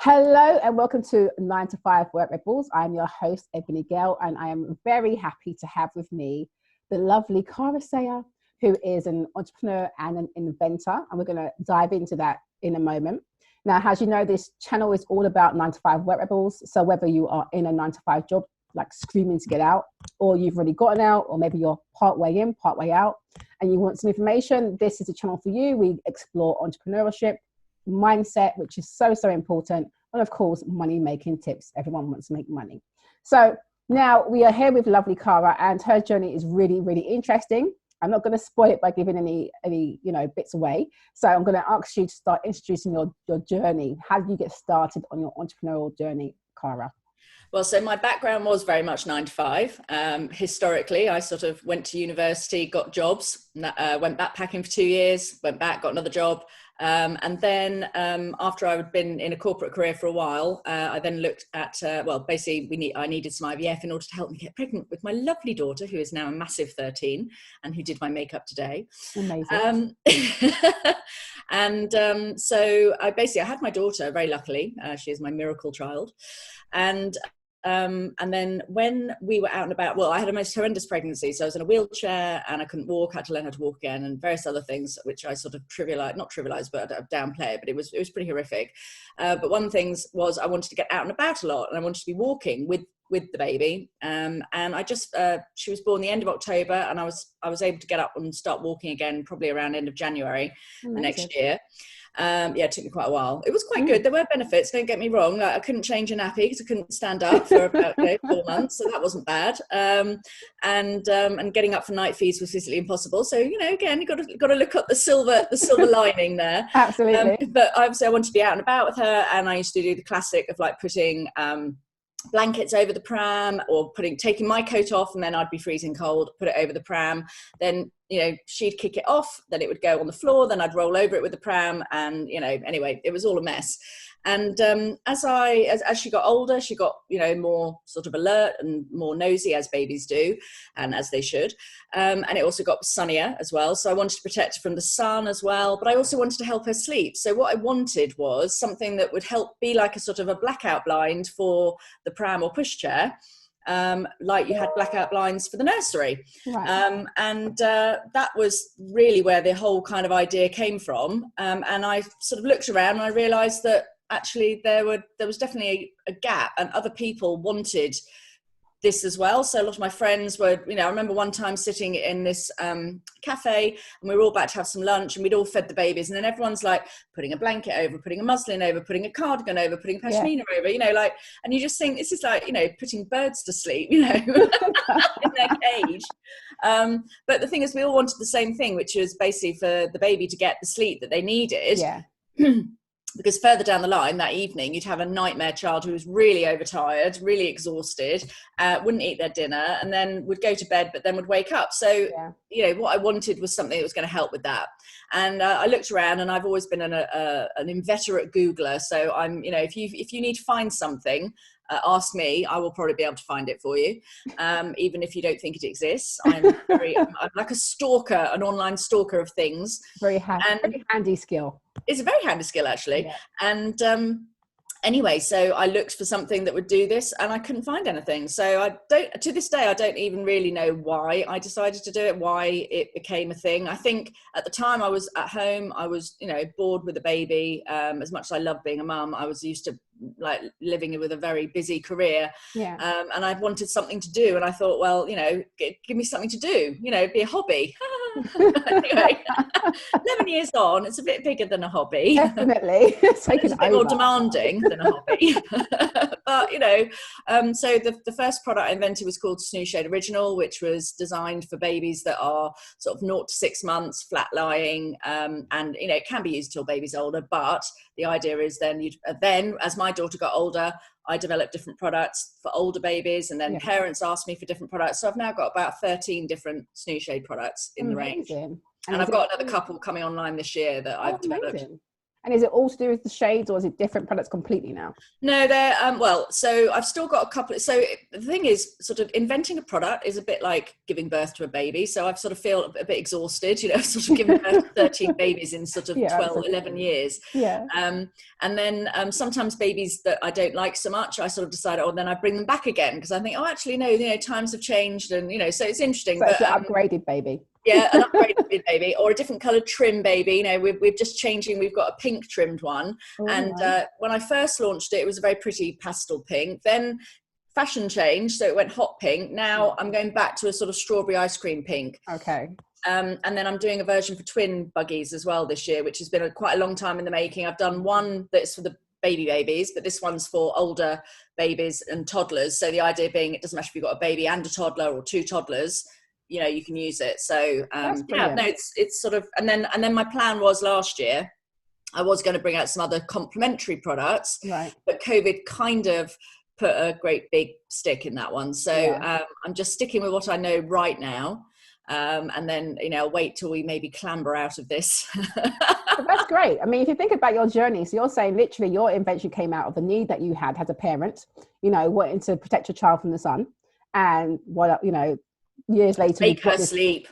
Hello and welcome to 9 to 5 Work Rebels. I'm your host, Ebony Gale, and I am very happy to have with me the lovely Cara Sayer, who is an entrepreneur and an inventor. And we're going to dive into that in a moment. Now, as you know, this channel is all about 9 to 5 Work Rebels. So whether you are in a 9 to 5 job, like screaming to get out, or you've already gotten out, or maybe you're part way in, part way out, and you want some information, this is a channel for you. We explore entrepreneurship, mindset, which is so important, and of course money making tips. Everyone wants to make money. So now we are here with lovely Cara, and her journey is really interesting. I'm not going to spoil it by giving any bits away, so I'm going to ask you to start introducing your journey. How did you get started on your entrepreneurial journey, Cara? Well, so my background was very much 9 to 5. Historically, I sort of went to university, got jobs, went backpacking for 2 years, went back, got another job. And then after I had been in a corporate career for a while, I then looked at, I needed some IVF in order to help me get pregnant with my lovely daughter, who is now a massive 13 and who did my makeup today. Amazing. So I had my daughter, very luckily. She is my miracle child. And then when we were out and about, well, I had a most horrendous pregnancy. So I was in a wheelchair and I couldn't walk, had to learn how to walk again, and various other things, which I sort of not trivialize, but downplay it, but it was pretty horrific. But one of the things was I wanted to get out and about a lot, and I wanted to be walking with the baby. And I just, she was born the end of October, and I was able to get up and start walking again, probably around end of January the next year. It took me quite a while. It was quite good. There were benefits, don't get me wrong. Like, I couldn't change a nappy because I couldn't stand up for about 4 months, so that wasn't bad. And getting up for night feeds was physically impossible. So again, you got to look at the silver lining there. Absolutely. But obviously, I wanted to be out and about with her, and I used to do the classic of like putting blankets over the pram, or taking my coat off, and then I'd be freezing cold, put it over the pram, then she'd kick it off, then it would go on the floor, then I'd roll over it with the pram, and anyway, it was all a mess. And as she got older, she got more sort of alert and more nosy, as babies do, and as they should. And it also got sunnier as well, so I wanted to protect her from the sun as well, but I also wanted to help her sleep. So what I wanted was something that would help be like a sort of a blackout blind for the pram or pushchair, like you had blackout blinds for the nursery. Right. That was really where the whole kind of idea came from. And I sort of looked around and I realized that actually there was definitely a gap, and other people wanted this as well. So a lot of my friends were, I remember one time sitting in this cafe, and we were all about to have some lunch, and we'd all fed the babies, and then everyone's like putting a blanket over, putting a muslin over, putting a cardigan over, putting a pashmina over, and you just think this is like, putting birds to sleep, in their cage. But the thing is, we all wanted the same thing, which was basically for the baby to get the sleep that they needed. Yeah. Because further down the line that evening, you'd have a nightmare child who was really overtired, really exhausted, wouldn't eat their dinner, and then would go to bed, but then would wake up. So, what I wanted was something that was going to help with that. And I looked around, and I've always been an inveterate Googler. So I'm, if you need to find something, ask me. I will probably be able to find it for you, even if you don't think it exists. I'm like a stalker, an online stalker of things. Very handy skill. It's a very handy skill, actually. Yeah. And anyway, so I looked for something that would do this, and I couldn't find anything. So to this day, I don't even really know why I decided to do it, why it became a thing. I think at the time I was at home, I was, bored with a baby. As much as I loved being a mum, I was used to like living with a very busy career. Yeah. And I wanted something to do. And I thought, well, give me something to do, be a hobby. Anyway, 11 years on, it's a bit bigger than a hobby. Definitely. It's a bit more demanding than a hobby. But, so the first product I invented was called SnoozeShade Original, which was designed for babies that are sort of 0 to 6 months, flat lying. And, it can be used till baby's older, but the idea is then as my daughter got older, I developed different products for older babies, and then parents asked me for different products. So I've now got about 13 different SnoozeShade products in the range. And I've got another couple coming online this year that I've developed. And is it all to do with the shades, or is it different products completely now? No, they're well, so I've still got a couple. So the thing is, sort of inventing a product is a bit like giving birth to a baby. So I've sort of feel a bit exhausted, you know, sort of giving birth to 13 babies in sort of 12, absolutely. 11 years. Yeah. And then sometimes babies that I don't like so much, I sort of decide, oh, then I bring them back again, because I think, oh, actually, no, you know, times have changed, and, you know, so it's interesting. So it's an upgraded baby. Yeah, an upgraded baby, or a different coloured trim baby. You know, we're just changing. We've got a pink trimmed one. Oh, and when I first launched it, it was a very pretty pastel pink. Then fashion changed, so it went hot pink. Now I'm going back to a sort of strawberry ice cream pink. Okay. And then I'm doing a version for twin buggies as well this year, which has been quite a long time in the making. I've done one that's for the babies, but this one's for older babies and toddlers. So the idea being, it doesn't matter if you've got a baby and a toddler or two toddlers, you know, you can use it. So yeah, no, it's sort of, and then my plan was last year, I was going to bring out some other complementary products, right, but COVID kind of put a great big stick in that one. So I'm just sticking with what I know right now. And then, you know, wait till we maybe clamber out of this. That's great. I mean, if you think about your journey, so you're saying literally your invention came out of the need that you had as a parent, you know, wanting to protect your child from the sun, and what, you know, years later, make her sleep.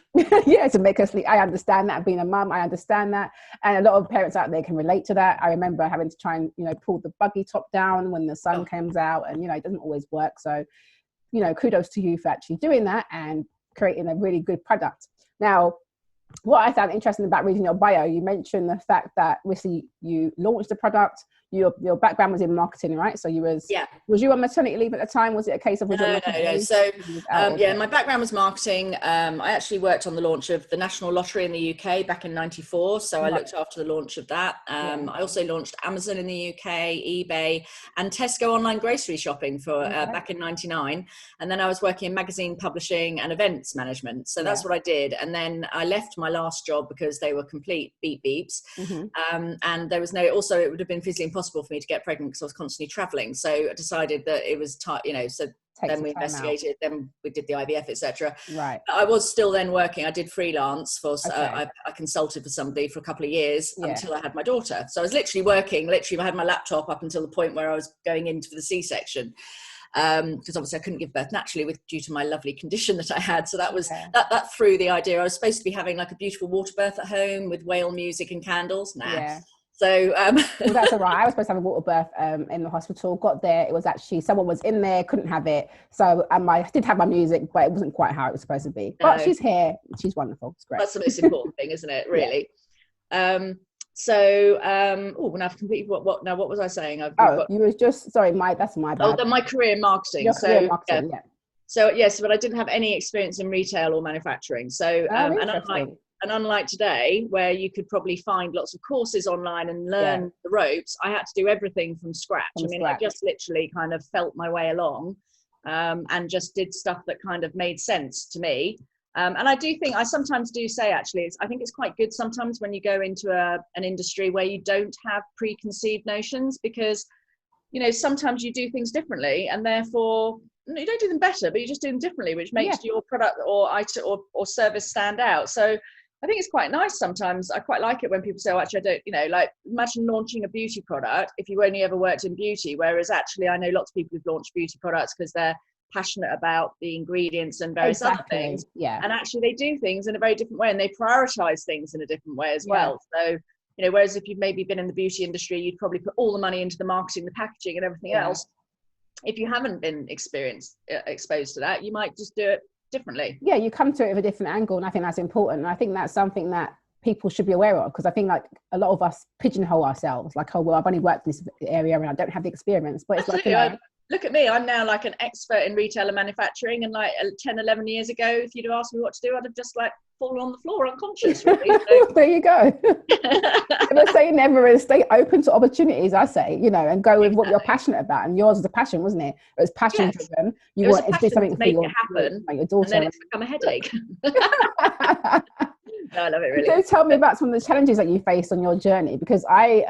Yeah, to make her sleep. I understand that. Being a mum, I understand that, and a lot of parents out there can relate to that. I remember having to try and, you know, pull the buggy top down when the sun comes out, and, you know, it doesn't always work. So, you know, kudos to you for actually doing that and creating a really good product. Now, what I found interesting about reading your bio, you mentioned the fact that obviously you launched the product. Your background was in marketing, right? So was you on maternity leave at the time? Was it a case of no. So my background was marketing. I actually worked on the launch of the National Lottery in the UK back in '94. So I looked after the launch of that. I also launched Amazon in the UK, eBay, and Tesco online grocery shopping for back in '99. And then I was working in magazine publishing and events management. So that's what I did. And then I left my last job because they were complete beeps. And there was also it would have been physically impossible for me to get pregnant because I was constantly traveling. So I decided that it was time, you know, so then we investigated, then we did the IVF, etc. Right. But I was still then working. I did freelance for, I consulted for somebody for a couple of years until I had my daughter. So I was literally working, I had my laptop up until the point where I was going into the C-section. Because obviously I couldn't give birth naturally due to my lovely condition that I had. So that was that threw the idea. I was supposed to be having like a beautiful water birth at home with whale music and candles. So well, that's all right. I was supposed to have a water birth in the hospital. Got there, it was actually someone was in there, couldn't have it. So I did have my music, but it wasn't quite how it was supposed to be. But she's here. She's wonderful. It's great. That's the most important thing, isn't it? Really. So when I've completed what was I saying? You was just sorry. That's my bad. My career in marketing. Your career in marketing, So yes, but I didn't have any experience in retail or manufacturing. So and unlike today, where you could probably find lots of courses online and learn the ropes, I had to do everything from scratch. I just literally kind of felt my way along and just did stuff that kind of made sense to me. And I do think, I sometimes do say, actually, I think it's quite good sometimes when you go into an industry where you don't have preconceived notions, because, you know, sometimes you do things differently and therefore you don't do them better, but you just do them differently, which makes your product or item or service stand out. So I think it's quite nice sometimes. I quite like it when people say, oh, actually, I don't, you know, like imagine launching a beauty product if you only ever worked in beauty, whereas actually I know lots of people who've launched beauty products because they're passionate about the ingredients and various other things. And actually they do things in a very different way and they prioritize things in a different way as well. So, you know, whereas if you've maybe been in the beauty industry, you'd probably put all the money into the marketing, the packaging and everything else. If you haven't been exposed to that, you might just do it differently. Yeah, you come to it with a different angle, and I think that's important. And I think that's something that people should be aware of, because I think like a lot of us pigeonhole ourselves, like, oh well, I've only worked in this area and I don't have the experience. But it's absolutely. Like, look at me, I'm now like an expert in retail and manufacturing, and like 10, 11 years ago, if you'd have asked me what to do, I'd have just like fallen on the floor unconscious, really. So. There you go. Never say never, is stay open to opportunities, I say, you know, and go with what you're passionate about. And yours was a passion, wasn't it? It was passion driven. You wanted to do something to make it happen, your daughter. And then it's become a headache. No, I love it, really. So tell me about some of the challenges that you faced on your journey, because I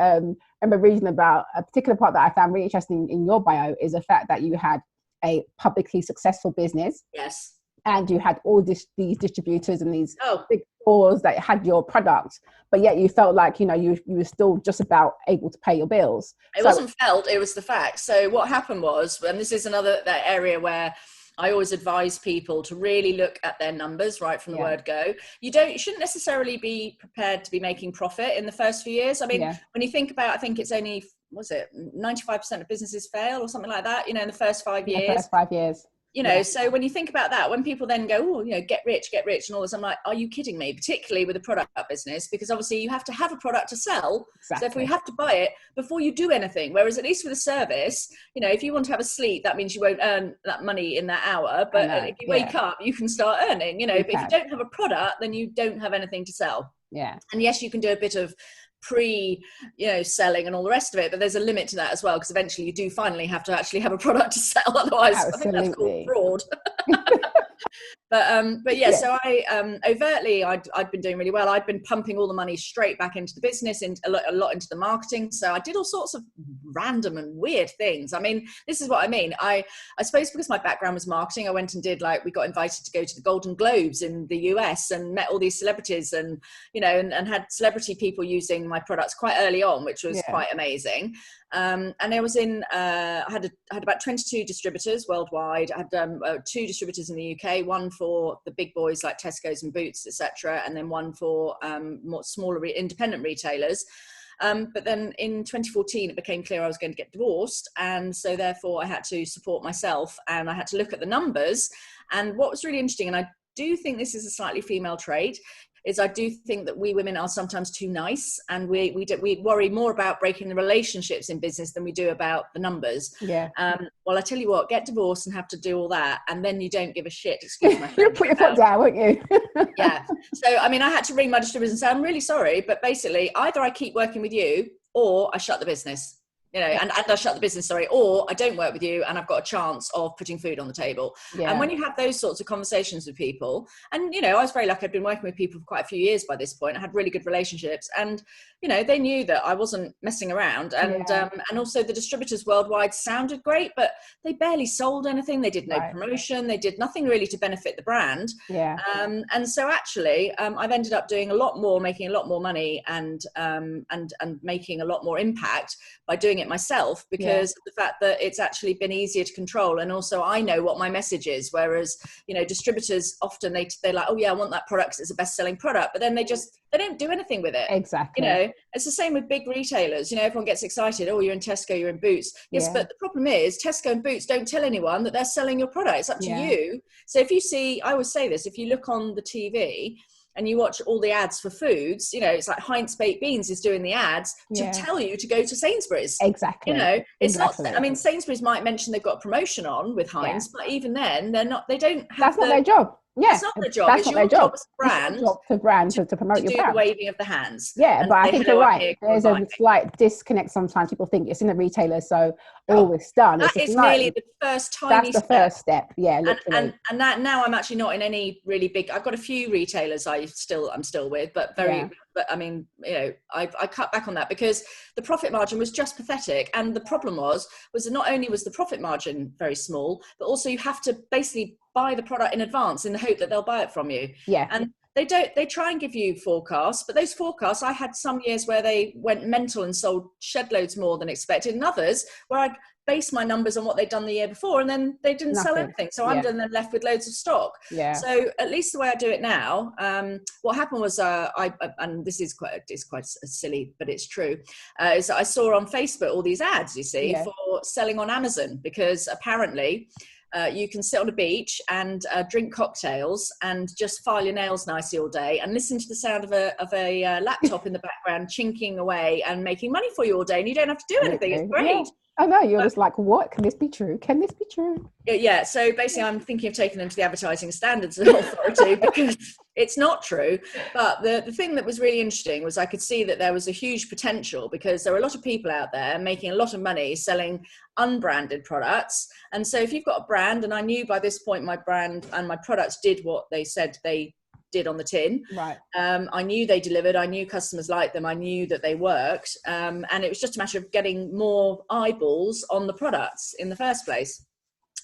remember reading about a particular part that I found really interesting in your bio is the fact that you had a publicly successful business. Yes. And you had all these distributors and these big stores that had your product, but yet you felt like, you know, you were still just about able to pay your bills. It wasn't felt, it was the fact. So what happened was, and this is another that area where I always advise people to really look at their numbers right from the word go. You shouldn't necessarily be prepared to be making profit in the first few years. I mean, when you think about, I think it's only, 95% of businesses fail or something like that, you know, in the first 5 years. First 5 years. You know, so when you think about that, when people then go, oh, you know, get rich and all this, I'm like, are you kidding me? Particularly with a product business, because obviously you have to have a product to sell. Exactly. So if we have to buy it before you do anything, whereas at least with a service, you know, if you want to have a sleep, that means you won't earn that money in that hour. But if you wake up, you can start earning, you know, but if you don't have a product, then you don't have anything to sell. Yeah. And yes, you can do a bit of selling and all the rest of it, but there's a limit to that as well, because eventually you do finally have to actually have a product to sell, otherwise I think that's called fraud. But yeah, so I overtly I'd been doing really well. I'd been pumping all the money straight back into the business and a lot into the marketing. So I did all sorts of random and weird things. I mean, this is what I mean. I suppose because my background was marketing, I went and did, like, we got invited to go to the Golden Globes in the US and met all these celebrities, and you know, and had celebrity people using my products quite early on, which was quite amazing. And I was in, I had about 22 distributors worldwide. I had 2 distributors in the UK, one for the big boys like Tesco's and Boots, etc., and then one for more smaller independent retailers. But then in 2014, it became clear I was going to get divorced. And so therefore I had to support myself, and I had to look at the numbers. And what was really interesting, and I do think this is a slightly female trait, is I do think that we women are sometimes too nice, and we worry more about breaking the relationships in business than we do about the numbers. Yeah. Well, I tell you what, get divorced and have to do all that, and then you don't give a shit. Excuse my You'll put your foot down, won't you? Yeah. So, I mean, I had to ring my distributors and say, I'm really sorry, but basically either I keep working with you or I shut the business. You know, and I shut the business, or I don't work with you and I've got a chance of putting food on the table. Yeah. And when you have those sorts of conversations with people, and, you know, I was very lucky, I'd been working with people for quite a few years by this point. I had really good relationships, and, you know, they knew that I wasn't messing around. And and also the distributors worldwide sounded great, but they barely sold anything. They did no promotion. They did nothing really to benefit the brand. Yeah. And so actually, I've ended up doing a lot more, making a lot more money, and making a lot more impact by doing it myself, because of the fact that it's actually been easier to control. And also I know what my message is, whereas, you know, distributors often they're like, oh yeah, I want that product because it's a best-selling product, but then they don't do anything with it. Exactly. You know, it's the same with big retailers. You know, everyone gets excited, oh, you're in Tesco, you're in Boots. Yes, but the problem is Tesco and Boots don't tell anyone that they're selling your product. It's up to you. So if you see, I always say this, if you look on the TV and you watch all the ads for foods, you know, it's like Heinz Baked Beans is doing the ads to tell you to go to Sainsbury's. Exactly. You know, it's not, I mean, Sainsbury's might mention they've got a promotion on with Heinz, but even then they don't have That's not their job. Yeah, it's not their job. It's your job as a brand. It's your brand to promote your brand. The waving of the hands. Yeah, but I think you're right. There's a slight disconnect sometimes. People think it's in the retailer, so all it's done. That is merely the first tiny step. That's the first step. Yeah, literally. And that now I'm actually not in any really big. I've got a few retailers I'm still with, but But I mean, you know, I cut back on that because the profit margin was just pathetic. And the problem was that not only was the profit margin very small, but also you have to basically buy the product in advance in the hope that they'll buy it from you. Yeah. And they try and give you forecasts, but those forecasts, I had some years where they went mental and sold shed loads more than expected, and others where I'd base my numbers on what they'd done the year before, and then they didn't sell anything. So I'm then left with loads of stock. Yeah. So at least the way I do it now, what happened was, and this is quite silly, but it's true, is that I saw on Facebook all these ads, you see, for selling on Amazon, because apparently you can sit on a beach and drink cocktails and just file your nails nicely all day and listen to the sound of a laptop in the background chinking away and making money for you all day, and you don't have to do anything. It's great. Yeah. I know, you're just like, what? Can this be true? Can this be true? Yeah, so basically I'm thinking of taking them to the Advertising Standards Authority because it's not true. But the thing that was really interesting was I could see that there was a huge potential, because there are a lot of people out there making a lot of money selling unbranded products. And so if you've got a brand, and I knew by this point my brand and my products did what they said they did on the tin. Right. I knew they delivered. I knew customers liked them. I knew that they worked. And it was just a matter of getting more eyeballs on the products in the first place.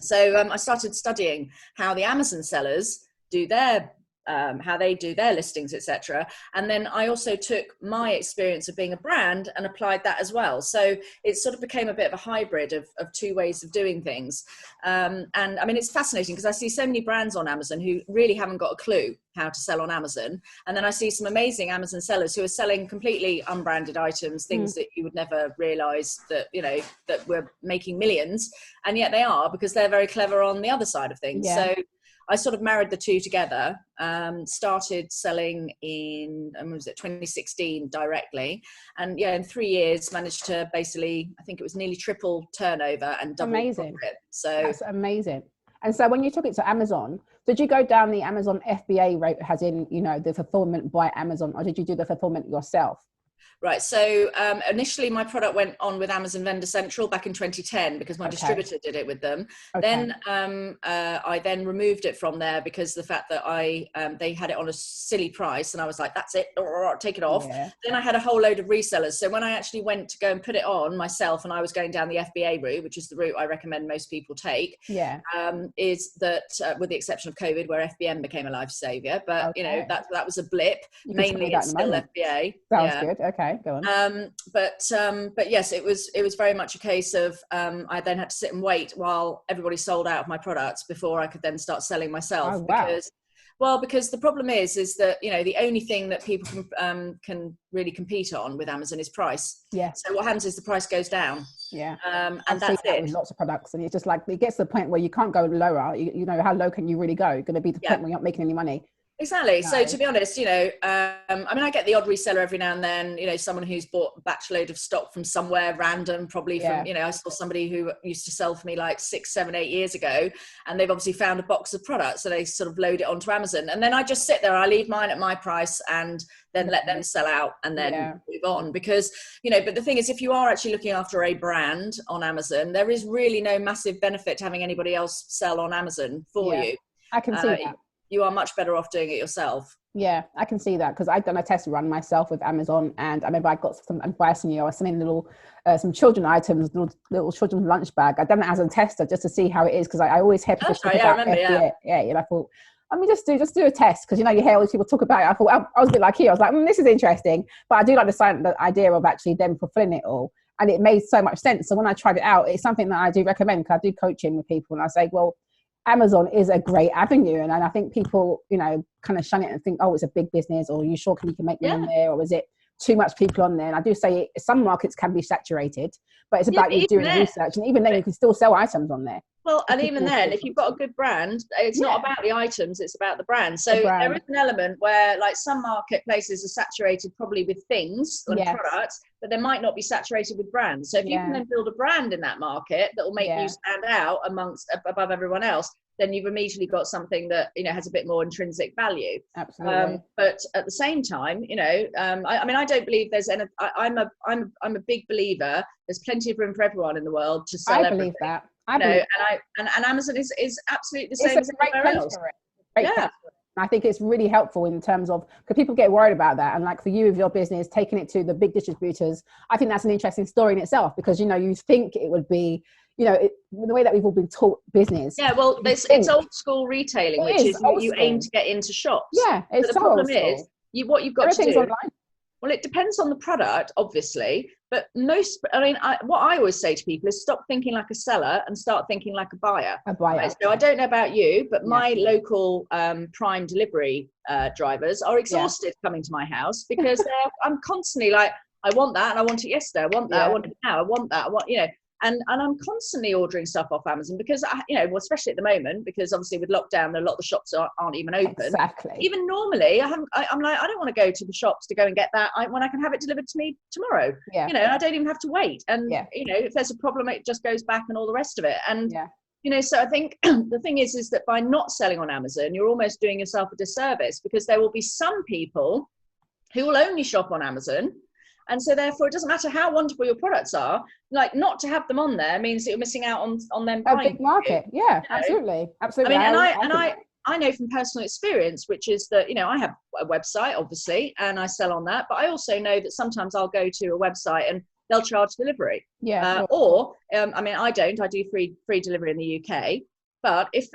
So I started studying how the Amazon sellers do their how they do their listings, etc. And then I also took my experience of being a brand and applied that as well. So it sort of became a bit of a hybrid of two ways of doing things. And I mean, it's fascinating because I see so many brands on Amazon who really haven't got a clue how to sell on Amazon. And then I see some amazing Amazon sellers who are selling completely unbranded items, things that you would never realize that, you know, that we're making millions. And yet they are, because they're very clever on the other side of things. Yeah. So I sort of married the two together, started selling in, was it 2016 directly. And yeah, in 3 years managed to basically, I think it was nearly triple turnover and double profit. So that's amazing. And so when you took it to Amazon, did you go down the Amazon FBA route, as in, you know, the fulfillment by Amazon, or did you do the fulfillment yourself? Right. So initially my product went on with Amazon Vendor Central back in 2010 because my distributor did it with them. Then I then removed it from there because the fact that they had it on a silly price and I was like, that's it, take it off. Yeah. Then I had a whole load of resellers. So when I actually went to go and put it on myself and I was going down the FBA route, which is the route I recommend most people take, is that with the exception of COVID where FBM became a life savior, but you know, that was a blip. Mainly it's still FBA. Sounds good. Okay. Go on. But yes, it was very much a case of I then had to sit and wait while everybody sold out of my products before I could then start selling myself. Oh, wow. Because the problem is that, you know, the only thing that people can really compete on with Amazon is price. Yeah. So what happens is the price goes down. Yeah. And that's it. With lots of products, and it's just like it gets to the point where you can't go lower. You know, how low can you really go? You're going to be the point where you're not making any money. Exactly. No. So to be honest, you know, I mean, I get the odd reseller every now and then, you know, someone who's bought a batch load of stock from somewhere random, probably from, you know, I saw somebody who used to sell for me like 6, 7, 8 years ago, and they've obviously found a box of products. So they sort of load it onto Amazon. And then I just sit there, I leave mine at my price and then let them sell out and then move on. Because, you know, but the thing is, if you are actually looking after a brand on Amazon, there is really no massive benefit to having anybody else sell on Amazon for you. I can see that. You are much better off doing it yourself. Yeah, I can see that because I've done a test run myself with Amazon, and I remember I got some advice from you. I was sending little some children items, little children's lunch bag. I've done it as a tester just to see how it is because I always hear people talk about FBA. Yeah, and I thought, let me just do a test because, you know, you hear all these people talk about it. I thought I was a bit like you. I was like, this is interesting, but I do like the idea of actually them fulfilling it all, and it made so much sense. So when I tried it out, it's something that I do recommend because I do coaching with people, and I say, well, Amazon is a great avenue, and I think people, you know, kind of shun it and think, oh, it's a big business, or are you sure you can make money on there, or is it too much people on there? And I do say some markets can be saturated, but it's about you doing research, and even then you can still sell items on there. Well, and even then, if you've got a good brand, it's not about the items, it's about the brand. So there is an element where, like, some marketplaces are saturated probably with things and products, but they might not be saturated with brands. So if you can then build a brand in that market that will make you stand out above everyone else, then you've immediately got something that, you know, has a bit more intrinsic value. Absolutely. But at the same time, you know, I mean, I don't believe there's any. I'm a big believer. There's plenty of room for everyone in the world to sell everything. I believe that. And Amazon is absolutely the same as everywhere else. I think it's really helpful in terms of, because people get worried about that. And like for you with your business, taking it to the big distributors, I think that's an interesting story in itself because, you know, you think it would be, you know, the way that we've all been taught business. Yeah, well, it's old school retailing, which is you aim to get into shops. Yeah, it's the problem is what you've got to do. Online. Well, it depends on the product, obviously, but what I always say to people is stop thinking like a seller and start thinking like a buyer. Right? So I don't know about you, but my local Prime delivery drivers are exhausted coming to my house because I'm constantly like, I want that and I want it yesterday. I want that. I want it now. I want that. I want, you know. And I'm constantly ordering stuff off Amazon because, you know, well, especially at the moment, because obviously with lockdown, a lot of the shops aren't even open. Exactly. Even normally, I'm like, I don't want to go to the shops to go and get that when I can have it delivered to me tomorrow. Yeah. You know, and I don't even have to wait. And, you know, if there's a problem, it just goes back and all the rest of it. And, you know, so I think the thing is that by not selling on Amazon, you're almost doing yourself a disservice because there will be some people who will only shop on Amazon. And so therefore, it doesn't matter how wonderful your products are, like not to have them on there means that you're missing out on them buying. A big market. Yeah, absolutely. Absolutely. I mean, I know from personal experience, which is that, you know, I have a website, obviously, and I sell on that. But I also know that sometimes I'll go to a website and they'll charge delivery. Yeah. Or, I mean, I do free delivery in the UK. But if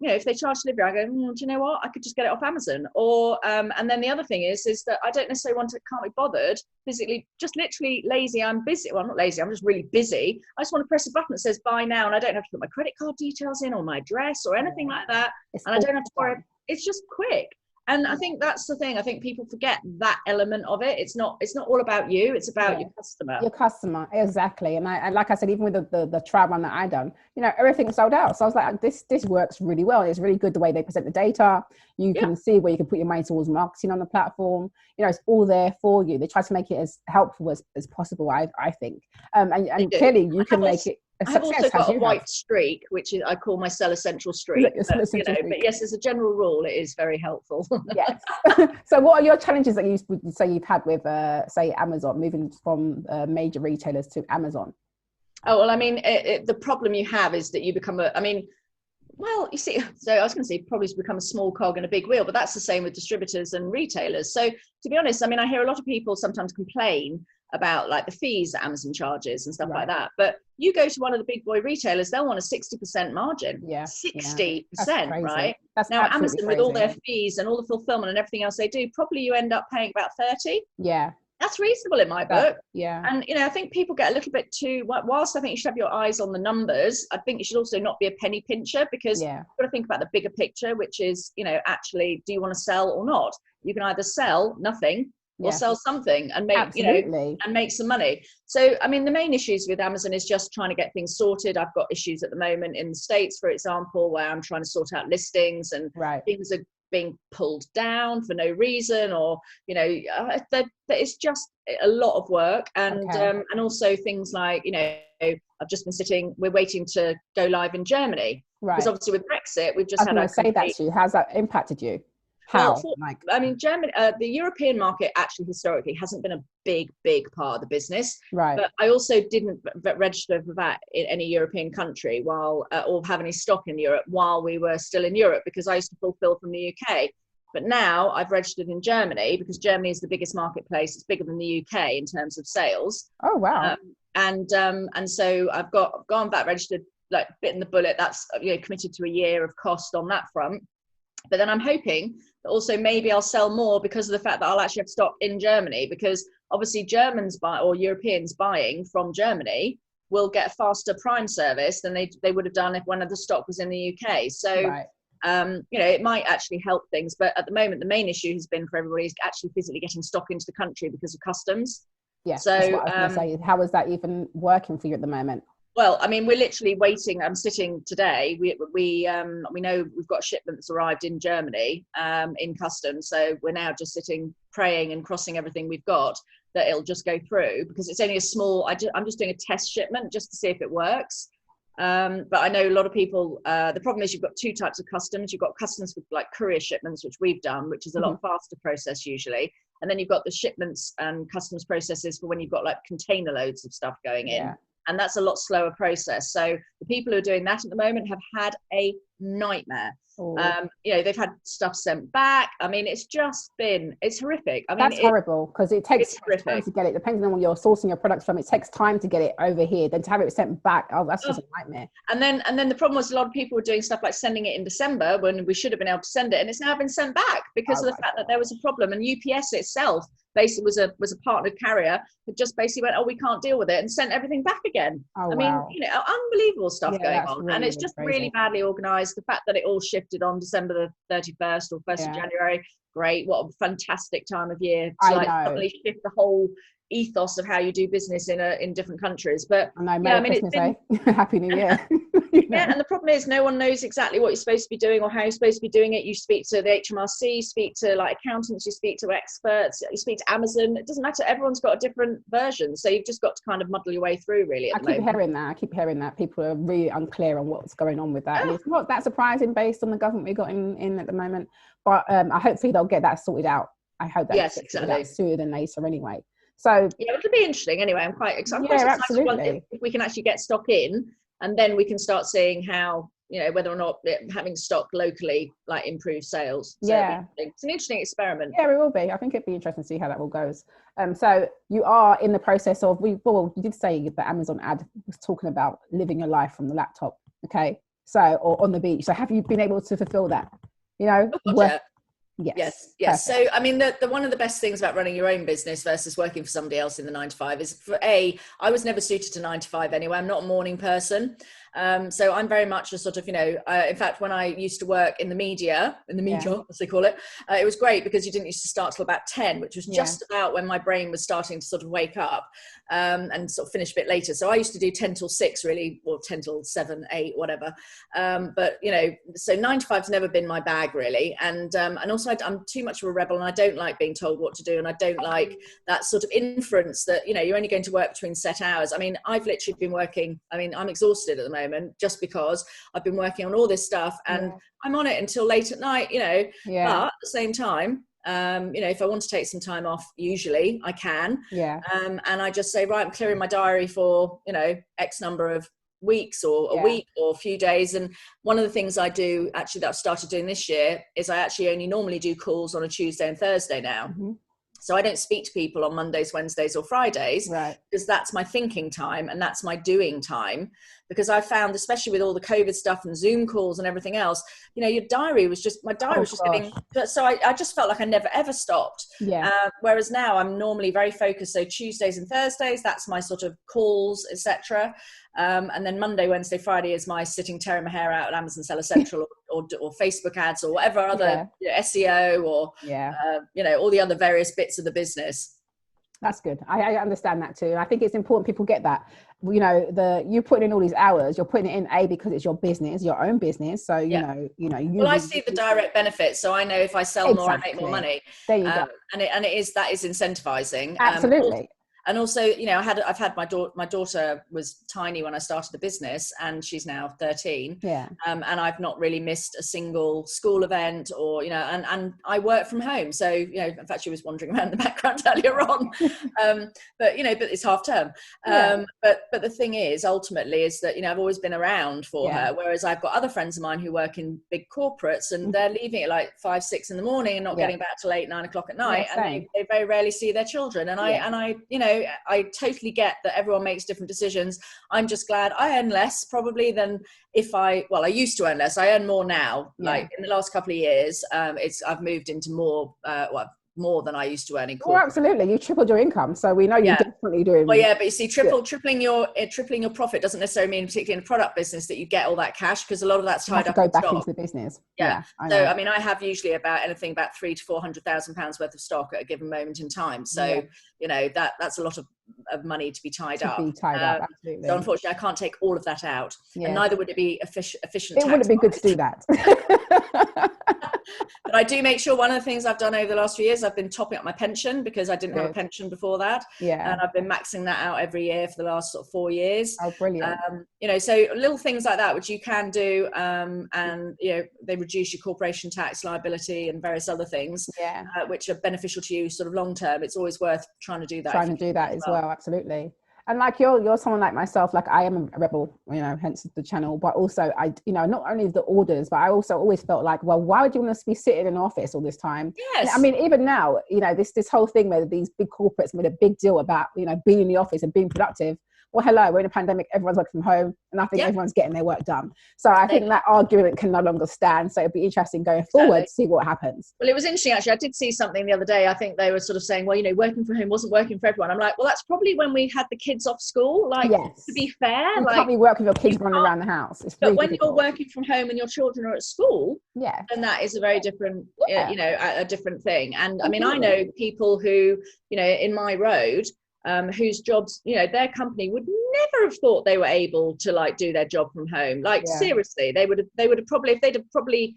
if they charge delivery, I go, do you know what? I could just get it off Amazon. Or and then the other thing is that I don't necessarily can't be bothered physically, just literally lazy. I'm busy. Well, I'm not lazy. I'm just really busy. I just want to press a button that says buy now, and I don't have to put my credit card details in or my address or anything like that. And I don't have to worry. It's just quick. And I think that's the thing. I think people forget that element of it. It's not all about you. It's about your customer. Your customer, exactly. And like I said, even with the trial run that I done, everything sold out. So I was like, this works really well. It's really good the way they present the data. You can see where you can put your money towards marketing on the platform. It's all there for you. They try to make it as helpful as possible, I think. And clearly you can make it. I have also got a white streak, which I call my Seller Central streak. But yes, as a general rule, it is very helpful. Yes. So what are your challenges that you would say you've had with, say, Amazon, moving from major retailers to Amazon? Oh, well, I mean, the problem you have is that you become well, you see, so I was going to say probably become a small cog in a big wheel, but that's the same with distributors and retailers. So to be honest, I mean, I hear a lot of people sometimes complain about like the fees that Amazon charges and stuff like that. But you go to one of the big boy retailers, they'll want a 60% margin. 60%, right? That's now Amazon crazy. With all their fees and all the fulfillment and everything else they do, probably you end up paying about 30. Yeah. That's reasonable in my book. Yeah. And, I think people get a little bit too, whilst I think you should have your eyes on the numbers, I think you should also not be a penny pincher, because you've got to think about the bigger picture, which is, actually, do you want to sell or not? You can either sell nothing or sell something and make, and make some money. So, I mean, the main issues with Amazon is just trying to get things sorted. I've got issues at the moment in the States, for example, where I'm trying to sort out listings and things are being pulled down for no reason, or it's just a lot of work. And and also things like I've just been we're waiting to go live in Germany, because obviously with Brexit we've just say that to you. How's that impacted you? How? I mean, Germany, the European market actually historically hasn't been a big part of the business. Right. But I also didn't register for that in any European country while, or have any stock in Europe while we were still in Europe, because I used to fulfill from the UK. But now I've registered in Germany because Germany is the biggest marketplace. It's bigger than the UK in terms of sales. Oh, wow. And so I've gone back, registered, like bitten the bullet. That's, committed to a year of cost on that front. But then I'm hoping that also maybe I'll sell more because of the fact that I'll actually have stock in Germany, because obviously Germans or Europeans buying from Germany will get a faster Prime service than they would have done if one of the stock was in the UK. So, it might actually help things. But at the moment, the main issue has been for everybody is actually physically getting stock into the country because of customs. Yeah. So that's what I was going to say. How is that even working for you at the moment? Well, I mean, we're literally waiting. I'm sitting today. We know we've got a shipment that's arrived in Germany in customs. So we're now just sitting, praying and crossing everything we've got that it'll just go through, because it's only a small. I'm just doing a test shipment just to see if it works. But I know a lot of people. The problem is you've got two types of customs. You've got customs with like courier shipments, which we've done, which is a lot faster process usually. And then you've got the shipments and customs processes for when you've got like container loads of stuff going in. Yeah. And that's a lot slower process. So the people who are doing that at the moment have had a nightmare. They've had stuff sent back. I mean, it's horrific. I mean, that's horrible, because it takes time to get it. Depending on where you're sourcing your products from, it takes time to get it over here. Then to have it sent back, that's just a nightmare. And then the problem was a lot of people were doing stuff like sending it in December when we should have been able to send it, and it's now been sent back because of the fact that there was a problem. And UPS itself basically was a partnered carrier that just basically went, we can't deal with it, and sent everything back again. I mean, unbelievable stuff going on. Really, and it's just really badly organized. The fact that it all shifted on December the 31st or 1st of January, great. What a fantastic time of year to suddenly shift the whole ethos of how you do business in different countries. But Christmas Day. Happy New Year. And the problem is no one knows exactly what you're supposed to be doing or how you're supposed to be doing it. You speak to the HMRC, you speak to like accountants, you speak to experts, you speak to Amazon. It doesn't matter. Everyone's got a different version. So you've just got to kind of muddle your way through, really. I keep hearing that. People are really unclear on what's going on with that. And it's not that surprising based on the government we've got in at the moment. But hopefully they'll get that sorted out. I hope that sorted out sooner than later anyway. So it'll be interesting anyway. I'm quite excited. Absolutely. If we can actually get stock in, and then we can start seeing how, whether or not having stock locally like improves sales. So it's an interesting experiment. Yeah, it will be. I think it'd be interesting to see how that all goes. So you are in the process of, you did say that Amazon ad was talking about living your life from the laptop. Okay. So, or on the beach. So have you been able to fulfill that? You know, Oh, gotcha. Yes. Yes. So, I mean, the one of the best things about running your own business versus working for somebody else in the 9 to 5 is, I was never suited to 9 to 5 anyway. I'm not a morning person. So I'm very much a sort of, in fact, when I used to work in the media, as they call it, it was great because you didn't used to start till about 10, which was just about when my brain was starting to sort of wake up, and sort of finish a bit later. So I used to do 10 till 6 really, or 10 till 7, 8, whatever. But, so 9 to 5's never been my bag really. And also I'm too much of a rebel and I don't like being told what to do. And I don't like that sort of inference that, you're only going to work between set hours. I mean, I've literally been working, I'm exhausted at the moment just because I've been working on all this stuff and I'm on it until late at night, but at the same time, if I want to take some time off, usually I can. And I just say, right, I'm clearing my diary for, X number of weeks or a week or a few days. And one of the things I do actually that I've started doing this year is I actually only normally do calls on a Tuesday and Thursday now. So I don't speak to people on Mondays, Wednesdays or Fridays, because that's my thinking time and that's my doing time. Because I found, especially with all the COVID stuff and Zoom calls and everything else, my diary was just getting, so I just felt like I never ever stopped. Whereas now I'm normally very focused. So Tuesdays and Thursdays, that's my sort of calls, etc. And then Monday, Wednesday, Friday is my sitting, tearing my hair out at Amazon Seller Central or Facebook ads or whatever other SEO or, all the other various bits of the business. That's good. I understand that too. I think it's important people get that. You putting in all these hours, you're putting it in because it's your business, your own business. So well, I see the direct benefits, so I know if I sell more, I make more money. There you go. And that is incentivizing. Absolutely. And also, I've had my daughter was tiny when I started the business and she's now 13. And I've not really missed a single school event or, and I work from home. So, in fact, she was wandering around in the background earlier on. But it's half term. But the thing is, ultimately, is that, I've always been around for her. Whereas I've got other friends of mine who work in big corporates and they're leaving at like 5, 6 in the morning and not getting back till 8, 9 o'clock at night. And they very rarely see their children. And I totally get that everyone makes different decisions. I'm just glad I earn less probably than I used to earn less. I earn more now. Like in the last couple of years, I've moved into more than I used to earn in corporate. Well, absolutely. You tripled your income. So we know you're definitely doing well, but you see, tripling your profit doesn't necessarily mean, particularly in a product business, that you get all that cash, because a lot of that's tied up in stock. Go back into the business. So I have usually about £300,000 to £400,000 worth of stock at a given moment in time. So that's a lot of money to be tied up. Absolutely. So unfortunately, I can't take all of that out, and neither would it be efficient. It wouldn't be good to do that. But I do make sure, one of the things I've done over the last few years, I've been topping up my pension because I didn't have a pension before that. And I've been maxing that out every year for the last sort of 4 years. Oh, brilliant. So little things like that, which you can do. And, they reduce your corporation tax liability and various other things, which are beneficial to you sort of long term. It's always worth trying to do that. As well. Absolutely. And like you're someone like myself, like I am a rebel, hence the channel, but also I, not only the orders, but I also always felt like, well, why would you want to be sitting in an office all this time? Yes. I mean, even now, this whole thing where these big corporates made a big deal about, being in the office and being productive. Well, hello, we're in a pandemic, everyone's working from home, and I think everyone's getting their work done. So I think that argument can no longer stand. So it'd be interesting going forward to see what happens. Well, it was interesting, actually. I did see something the other day. I think they were sort of saying, well, working from home wasn't working for everyone. I'm like, well, that's probably when we had the kids off school. Like, to be fair. You can't be working with your kids running around the house. It's but when difficult. you're working from home and your children are at school, then that is a very different, a different thing. And I mean, I know people who, in my road, whose jobs, their company would never have thought they were able to like do their job from home. Like seriously, they would have probably, if they'd have probably,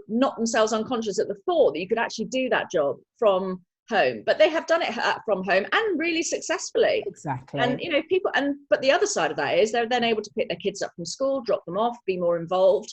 knocked themselves unconscious at the thought that you could actually do that job from home. But they have done it from home and really successfully. Exactly. And but the other side of that is they're then able to pick their kids up from school, drop them off, be more involved,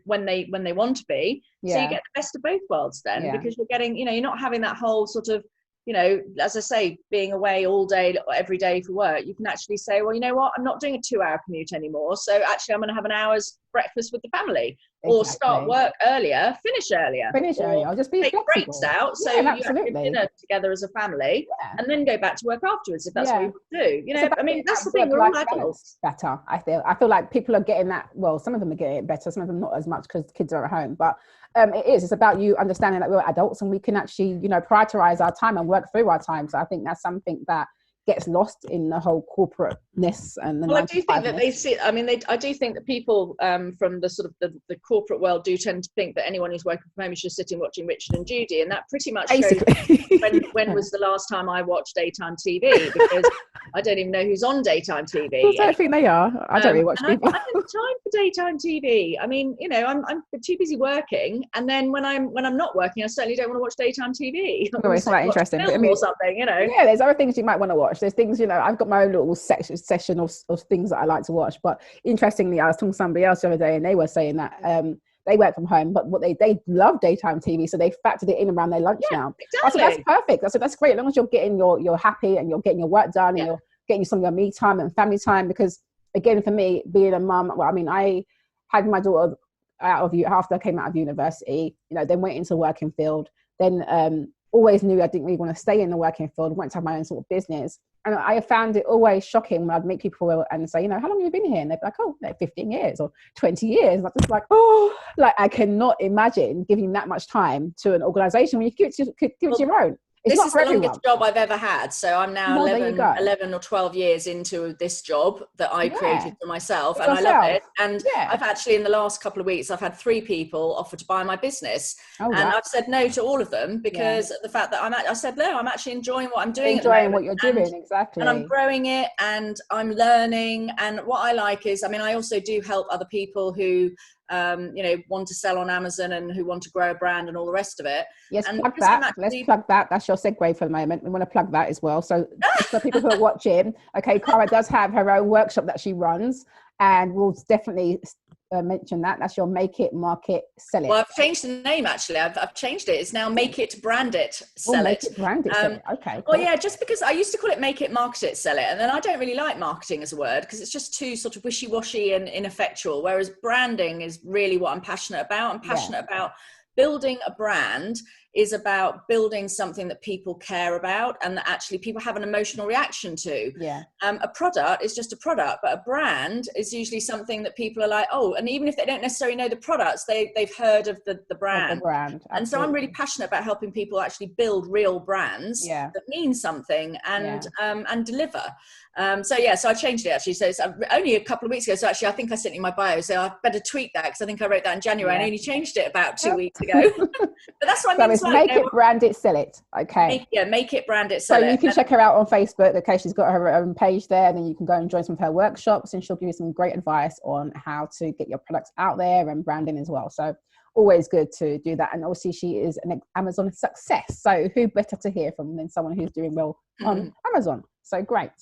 when they want to be. So you get the best of both worlds then, because you're getting, you're not having that whole sort of you know, as I say, being away all day, every day for work, you can actually say, well, you know what, I'm not doing a 2-hour commute anymore. So actually I'm going to have an hour's breakfast with the family, or start work earlier, finish earlier. I'll just be take flexible. breaks out. So you have your dinner together as a family, and then go back to work afterwards if that's what you want to do. You know, I mean, that's the thing, we're all adults. Better, I feel like people are getting that. Well, some of them are getting it better, some of them not as much because kids are at home, but it's about you understanding that we're adults and we can actually, you know, prioritize our time and work through our time. So I think that's something that gets lost in the whole corporateness and the. Well, I do think that they see. I mean, I do think that people from the sort of the corporate world do tend to think that anyone who's working from home is just sitting watching Richard and Judy, and that pretty much shows when was the last time I watched daytime TV, because I don't even know who's on daytime TV. I don't think they are. I don't really watch people. I don't have time for daytime TV. I mean, you know, I'm too busy working, and then when I'm not working, I certainly don't want to watch daytime TV. Oh, it's not that interesting. I mean, or something, you know. Yeah, there's other things you might want to watch. There's things, you know, I've got my own little session of things that I like to watch. But interestingly, I was talking to somebody else the other day, and they were saying that they work from home, but what they love daytime TV, so they factored it in around their lunch now. Exactly. I said, that's perfect. I said, that's great, as long as you're getting you're happy and you're getting your work done and you're getting some of your me time and family time. Because again, for me, being a mum, well, I mean, I had my daughter after I came out of university, you know, then went into the working field, then always knew I didn't really want to stay in the working field, wanted to have my own sort of business. And I found it always shocking when I'd meet people and say, you know, how long have you been here? And they'd be like, oh, like 15 years or 20 years. And I'm just like, oh, like I cannot imagine giving that much time to an organization when you give it to your own. This is the longest job I've ever had. So I'm now 11 or 12 years into this job that I created for myself, and I love it. And I've actually, in the last couple of weeks, I've had 3 people offer to buy my business. And I've said no to all of them because the fact that I said, no, I'm actually enjoying what I'm doing. Enjoying what you're doing, exactly. And I'm growing it and I'm learning. And what I like is, I mean, I also do help other people who you know, want to sell on Amazon and who want to grow a brand and all the rest of it. Yes, and plug that. Let's plug that. That's your segue for the moment. We want to plug that as well. So for people who are watching, okay, Cara does have her own workshop that she runs, and we'll definitely mention that. That's your Make It, Market, Sell It. Well, I've changed the name actually. I've changed it. It's now Make It, Brand It, Sell It. Make It, Brand It, Sell It. Okay. Cool. Well, yeah, just because I used to call it Make It, Market It, Sell It, and then I don't really like marketing as a word because it's just too sort of wishy-washy and ineffectual. Whereas branding is really what I'm passionate about. I'm passionate about building a brand is about building something that people care about and that actually people have an emotional reaction to. A product is just a product, but a brand is usually something that people are like, oh, and even if they don't necessarily know the products, they've heard of the brand. And so I'm really passionate about helping people actually build real brands that mean something and deliver. So I changed it actually. So it's only a couple of weeks ago. So actually, I think I sent you my bio. So I better tweak that because I think I wrote that in January. I only changed it about 2 weeks ago. But that's what I mean. So Make It, Brand It, Sell It. Okay. Make It, Brand It, Sell It. So you can check her out on Facebook. Okay, she's got her own page there, and then you can go and join some of her workshops, and she'll give you some great advice on how to get your products out there and branding as well. So always good to do that. And obviously she is an Amazon success. So who better to hear from than someone who's doing well on Amazon? So great.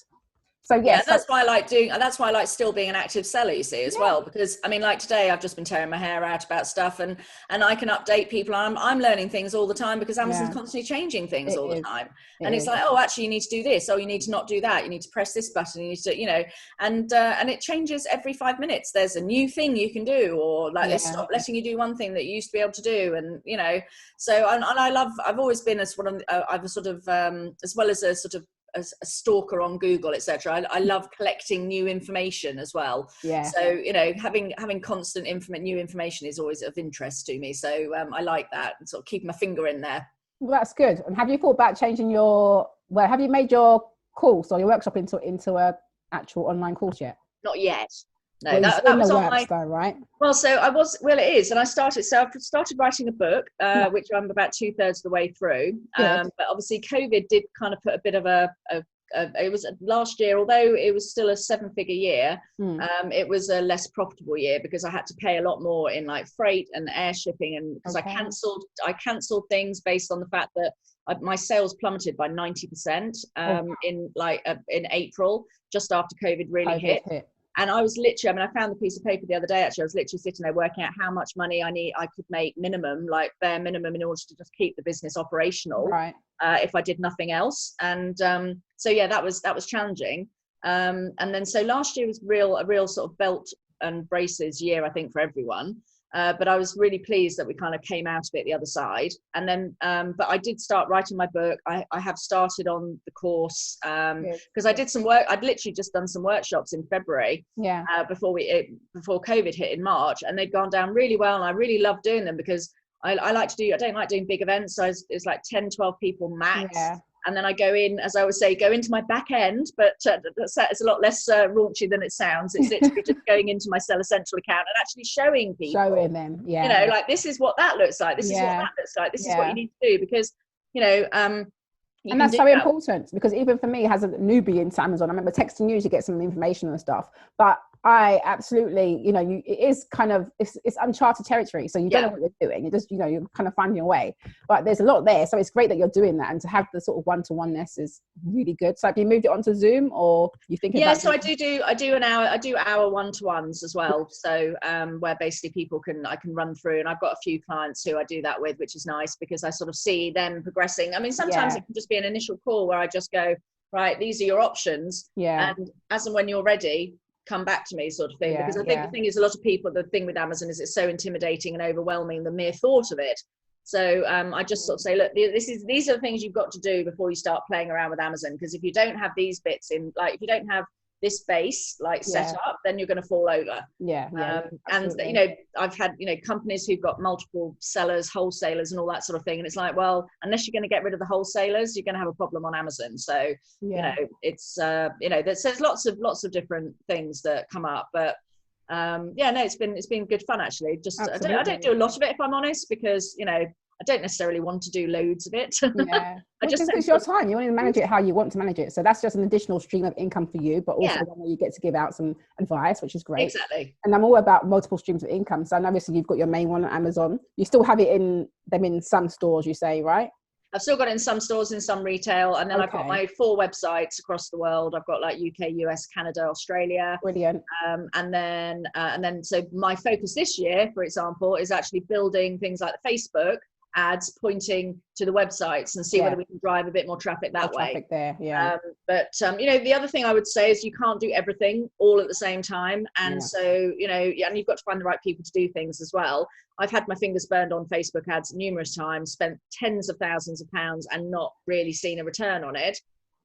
So that's why I like still being an active seller, you see, as well, because I mean, like today I've just been tearing my hair out about stuff and I can update people. I'm learning things all the time because Amazon's constantly changing things all the time. And it's like, oh, actually you need to do this. Oh, you need to not do that. You need to press this button. You need to, you know, and it changes every 5 minutes. There's a new thing you can do, or like they stop letting you do one thing that you used to be able to do. And, you know, so, and I've always been as well as a sort of a stalker on Google, etc. I love collecting new information as well. So, you know, having constant new information is always of interest to me. So I like that and sort of keep my finger in there. Well, that's good. And have you thought about changing have you made your course or your workshop into a actual online course yet? Not yet. No, well, that was on my, though, right? Well, it is. And I've started writing a book, which I'm about 2/3 of the way through. But obviously COVID did kind of put a bit of it was last year, although it was still a 7-figure year, it was a less profitable year because I had to pay a lot more in like freight and air shipping, and because I cancelled things based on the fact that my sales plummeted by 90% in April, just after COVID really hit. And I was literally, I found the piece of paper the other day, actually. I was literally sitting there working out how much money I could make minimum, like bare minimum, in order to just keep the business operational. if I did nothing else. And so yeah, that was challenging. And then so last year was a real sort of belt and braces year, I think, for everyone. But I was really pleased that we kind of came out of it the other side. And then, but I did start writing my book. I have started on the course because I did some work. I'd literally just done some workshops in February before COVID hit in March, and they'd gone down really well. And I really loved doing them because I don't like doing big events. So it's like 10, 12 people max. Yeah. And then I go in, as I always say, go into my back end, but it's a lot less raunchy than it sounds. It's literally just going into my Seller Central account and actually showing people. Showing them, yeah. You know, like, this is what that looks like. This is what that looks like. This is what you need to do, because, you know, and that's so important, because even for me, as a newbie into Amazon, I remember texting you to get some information and stuff, but I absolutely, you know, it is kind of, it's uncharted territory. So you don't know what you're doing. You just, you know, you're kind of finding your way, but there's a lot there. So it's great that you're doing that, and to have the sort of one-to-one-ness is really good. So have you moved it onto Zoom, or you think? Yeah, so I do hour one-to-ones as well. So where basically I can run through, and I've got a few clients who I do that with, which is nice because I sort of see them progressing. I mean, sometimes it can just be an initial call where I just go, right, these are your options. Yeah. And as and when you're ready, come back to me, sort of thing. Because I think the thing is, a lot of people, the thing with Amazon is it's so intimidating and overwhelming, the mere thought of it. So I just sort of say, look, these are the things you've got to do before you start playing around with Amazon. Because if you don't have these bits in, like, if you don't have this base set up, then you're going to fall over. And you know, I've had, you know, companies who've got multiple sellers, wholesalers, and all that sort of thing, and it's like, well, unless you're going to get rid of the wholesalers, you're going to have a problem on Amazon. So you know, it's you know, there's lots of different things that come up, but it's been good fun, actually. Just I don't do a lot of it, if I'm honest, because, you know, I don't necessarily want to do loads of it. It's your time. You want to manage it how you want to manage it. So that's just an additional stream of income for you, but also one where you get to give out some advice, which is great. Exactly. And I'm all about multiple streams of income. So obviously you've got your main one on Amazon. You still have it in some stores, you say, right? I've still got it in some stores, in some retail, and then I've got my 4 websites across the world. I've got like UK, US, Canada, Australia. Brilliant. And then so my focus this year, for example, is actually building things like the Facebook ads pointing to the websites, and see whether we can drive a bit more traffic that way. Traffic there, but you know, the other thing I would say is you can't do everything all at the same time, and so, you know, and you've got to find the right people to do things as well. I've had my fingers burned on Facebook ads numerous times, spent tens of thousands of pounds, and not really seen a return on it.